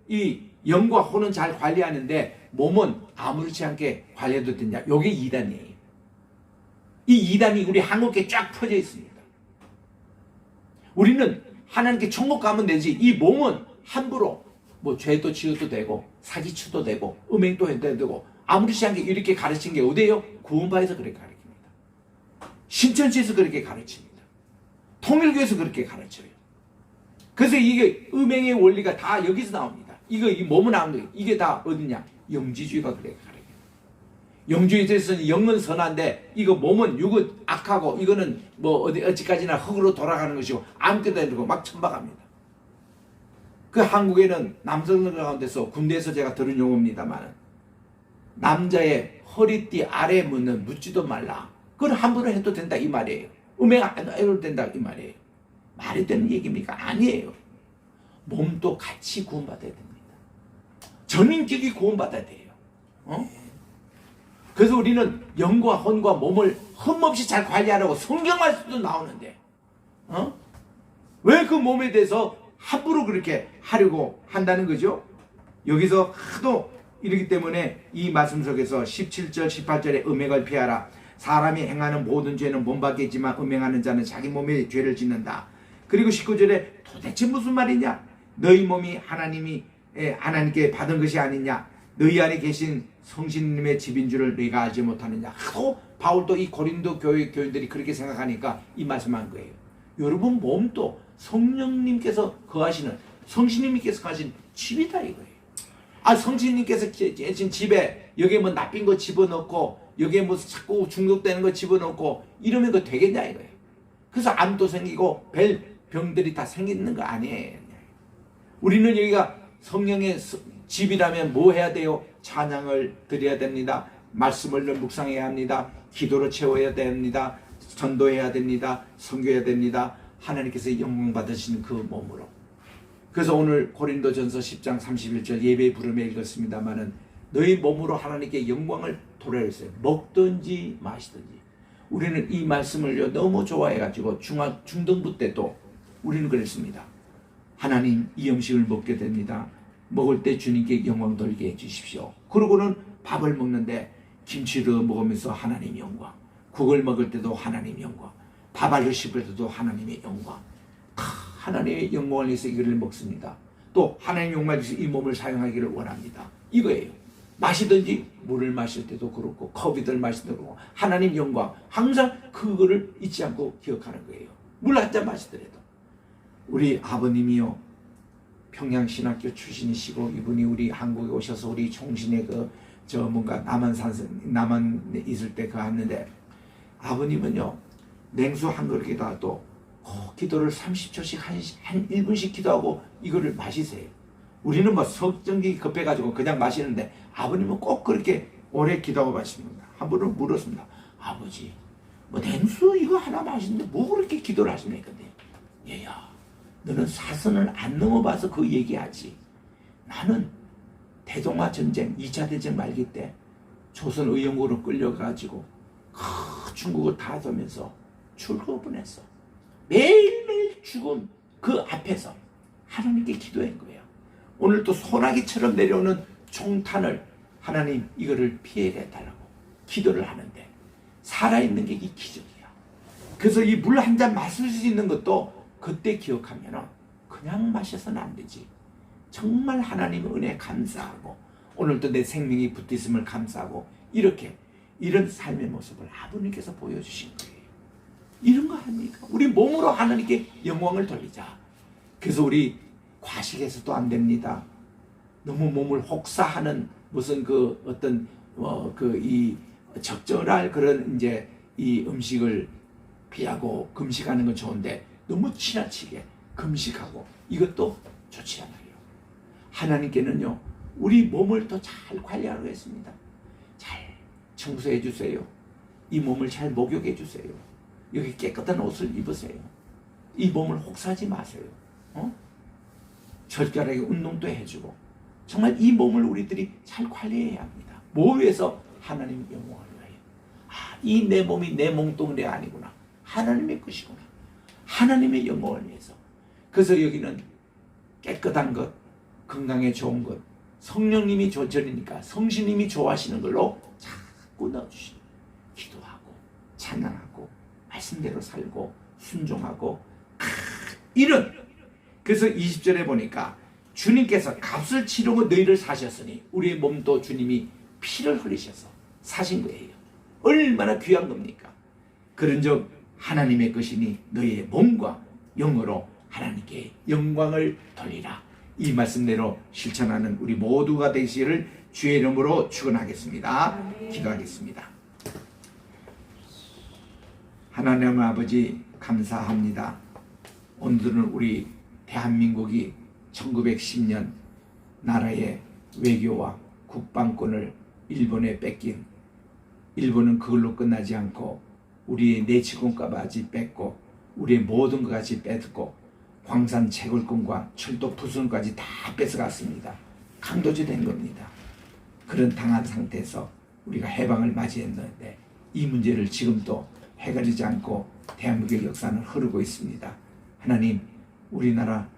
이 영과 혼은 잘 관리하는데 몸은 아무렇지 않게 관리해도 되냐? 이게 이단이에요. 이 이단이 우리 한국에 쫙 퍼져 있습니다. 우리는 하나님께 천국 가면 되지. 이 몸은 함부로 뭐 죄도 지어도 되고 사기치도 되고 음행도 해도 되고 아무렇지 않게 이렇게 가르친 게 어디예요? 구원파에서 그렇게 가르칩니다. 신천지에서 그렇게 가르칩니다. 통일교에서 그렇게 가르쳐요. 그래서 이게 음행의 원리가 다 여기서 나옵니다. 이 몸은 나오는 거예요. 이게 다 어디냐? 영지주의가 그래 가르쳐요. 영주의에 대해서는 영은 선한데 이거 몸은 육은 악하고 이거는 뭐 어디까지나 흙으로 돌아가는 것이고 아무것도 안 되고 막 천박합니다. 그 한국에는 남성들 가운데서 군대에서 제가 들은 용어입니다만 남자의 허리띠 아래 묻는 묻지도 말라. 그걸 함부로 해도 된다 이 말이에요. 음행 안 해도 된다 이 말이에요. 말이 되는 얘기입니까? 아니에요. 몸도 같이 구원받아야 됩니다. 전인격이 구원받아야 돼요. 그래서 우리는 영과 혼과 몸을 흠없이 잘 관리하라고 성경 말씀도 나오는데 왜 그 몸에 대해서 함부로 그렇게 하려고 한다는 거죠? 여기서 하도 이러기 때문에 이 말씀 속에서 17절 18절에 음행을 피하라. 사람이 행하는 모든 죄는 몸 밖에 있지만 음행하는 자는 자기 몸에 죄를 짓는다. 그리고 19절에 도대체 무슨 말이냐? 너희 몸이 하나님께 받은 것이 아니냐? 너희 안에 계신 성신님의 집인 줄을 너희가 알지 못하느냐? 하도 바울도 이 고린도 교인들이 그렇게 생각하니까 이 말씀한 거예요. 여러분 몸도 성령님께서 거하시는 성신님께서 거하신 집이다 이거예요. 성신님께서 계신 집에 여기에 뭐 나쁜 거 집어넣고 여기에 뭐 자꾸 중독되는 거 집어넣고 이러면 그거 되겠냐 이거예요. 그래서 암도 생기고 병들이 다 생기는 거 아니에요. 우리는 여기가 성령의 집이라면 뭐 해야 돼요? 찬양을 드려야 됩니다. 말씀을 묵상해야 합니다. 기도로 채워야 됩니다. 전도해야 됩니다. 선교해야 됩니다. 하나님께서 영광 받으시는 그 몸으로. 그래서 오늘 고린도전서 10장 31절 예배 부름에 읽었습니다마는 너희 몸으로 하나님께 영광을 돌려주세요. 먹든지 마시든지. 우리는 이 말씀을 너무 좋아해가지고 중등부 때도 우리는 그랬습니다. 하나님 이 음식을 먹게 됩니다. 먹을 때 주님께 영광 돌게 해주십시오. 그러고는 밥을 먹는데 김치를 먹으면서 하나님 영광, 국을 먹을 때도 하나님 영광, 밥알을 씹을 때도 하나님의 영광. 하나님의 영광을 위해서 이걸 먹습니다. 또 하나님의 영광을 위해서 이 몸을 사용하기를 원합니다. 이거예요. 마시든지 물을 마실 때도 그렇고 컵이들 마실 때도 그렇고 하나님 영광 항상 그거를 잊지 않고 기억하는 거예요. 물 한 잔 마시더라도. 우리 아버님이요 평양신학교 출신이시고 이분이 우리 한국에 오셔서 우리 총신의 뭔가 남한 있을 때 갔는데 아버님은요 냉수 한 그릇에 놔도 기도를 30초씩 한 1분씩 기도하고 이거를 마시세요. 우리는 뭐 석정기 급해가지고 그냥 마시는데 아버님은 꼭 그렇게 오래 기도하고 마십니다. 한 번은 물었습니다. 아버지 뭐 냉수 이거 하나 마시는데 뭐 그렇게 기도를 하십니까? 얘야 너는 사선을 안 넘어봐서 그 얘기하지. 나는 대동아 전쟁 2차 대전 말기 때 조선 의용고로 끌려가지고 중국을 다 돌면서 출거분했어. 매일매일 죽은 그 앞에서 하나님께 기도한 거예요. 오늘 또 소나기처럼 내려오는 총탄을 하나님 이거를 피해야 달라고 기도를 하는데 살아있는 게 이 기적이야. 그래서 이 물 한 잔 마실 수 있는 것도 그때 기억하면 그냥 마셔서는 안 되지. 정말 하나님의 은혜에 감사하고 오늘도 내 생명이 붙어있음을 감사하고 이런 삶의 모습을 아버님께서 보여주신 거예요. 이런 거 합니까? 우리 몸으로 하나님께 영광을 돌리자. 그래서 우리 과식해서도 안 됩니다. 너무 몸을 혹사하는 무슨 이 적절할 그런 이제 이 음식을 피하고 금식하는 건 좋은데 너무 지나치게 금식하고 이것도 좋지 않아요. 하나님께는요 우리 몸을 더 잘 관리하라고 했습니다. 잘 청소해 주세요. 이 몸을 잘 목욕해 주세요. 여기 깨끗한 옷을 입으세요. 이 몸을 혹사하지 마세요. 절절하게 운동도 해주고 정말 이 몸을 우리들이 잘 관리해야 합니다. 뭐 위해서? 하나님의 영광을 위하여. 이 내 몸이 내 몸뚱이가 아니구나. 하나님의 것이구나. 하나님의 영광을 위해서. 그래서 여기는 깨끗한 것, 건강에 좋은 것, 성령님이 조절이니까 성신님이 좋아하시는 걸로 자꾸 넣어주시는 기도하고 찬양하고 말씀대로 살고 순종하고 이런 그래서 20절에 보니까 주님께서 값을 치르고 너희를 사셨으니 우리의 몸도 주님이 피를 흘리셔서 사신 거예요. 얼마나 귀한 겁니까? 그런즉 하나님의 것이니 너희의 몸과 영으로 하나님께 영광을 돌리라. 이 말씀대로 실천하는 우리 모두가 되시기를 주의 이름으로 축원하겠습니다. 기도하겠습니다. 하나님 아버지 감사합니다. 오늘은 우리 대한민국이 1910년 나라의 외교와 국방권을 일본에 뺏긴, 일본은 그걸로 끝나지 않고 우리의 내치권까지 뺏고 우리의 모든 것까지 뺏고 광산 채굴권과 철도 부순까지 다 뺏어갔습니다. 강도질 된 겁니다. 그런 당한 상태에서 우리가 해방을 맞이했는데 이 문제를 지금도 해결하지 않고 대한민국의 역사는 흐르고 있습니다. 하나님, 우리나라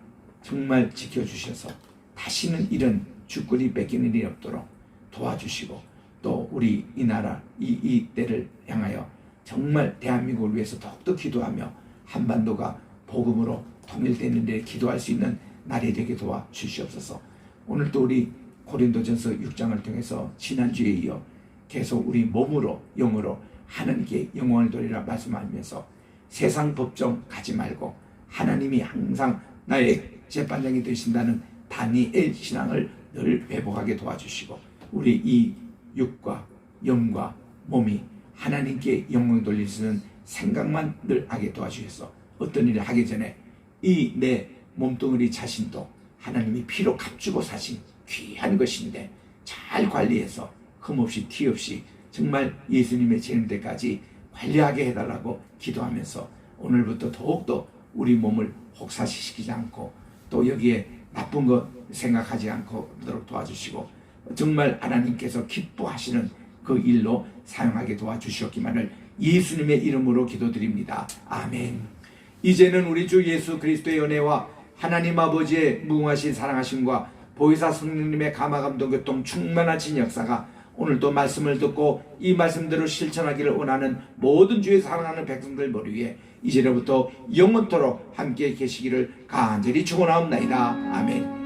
정말 지켜주셔서 다시는 이런 주권이 뺏기는 일이 없도록 도와주시고, 또 우리 이 나라 이 때를 향하여 정말 대한민국을 위해서 더욱더 기도하며 한반도가 복음으로 통일되는 데 기도할 수 있는 날이 되게 도와주시옵소서. 오늘도 우리 고린도전서 6장을 통해서 지난주에 이어 계속 우리 몸으로 영으로 하나님께 영광을 돌리라 말씀하면서 세상 법정 가지 말고 하나님이 항상 나의 재판장이 되신다는 다니엘 신앙을 늘 회복하게 도와주시고, 우리 이 육과 영과 몸이 하나님께 영광을 돌릴 수 있는 생각만 늘 하게 도와주셔서 어떤 일을 하기 전에 이 내 몸뚱아리 자신도 하나님이 피로 값주고 사신 귀한 것인데 잘 관리해서 흠없이 티 없이 정말 예수님의 재림 때까지 관리하게 해달라고 기도하면서 오늘부터 더욱더 우리 몸을 혹사시키지 않고 또 여기에 나쁜 것 생각하지 않도록 도와주시고, 정말 하나님께서 기뻐하시는 그 일로 사용하게 도와주시옵기만을 예수님의 이름으로 기도드립니다. 아멘. 이제는 우리 주 예수 그리스도의 은혜와 하나님 아버지의 무궁하신 사랑하심과 보혜사 성령님의 감화감동 교통 충만하신 역사가 오늘도 말씀을 듣고 이 말씀대로 실천하기를 원하는 모든 주의 사랑하는 백성들 머리 위에 이제로부터 영원토록 함께 계시기를 간절히 축원하옵나이다. 아멘.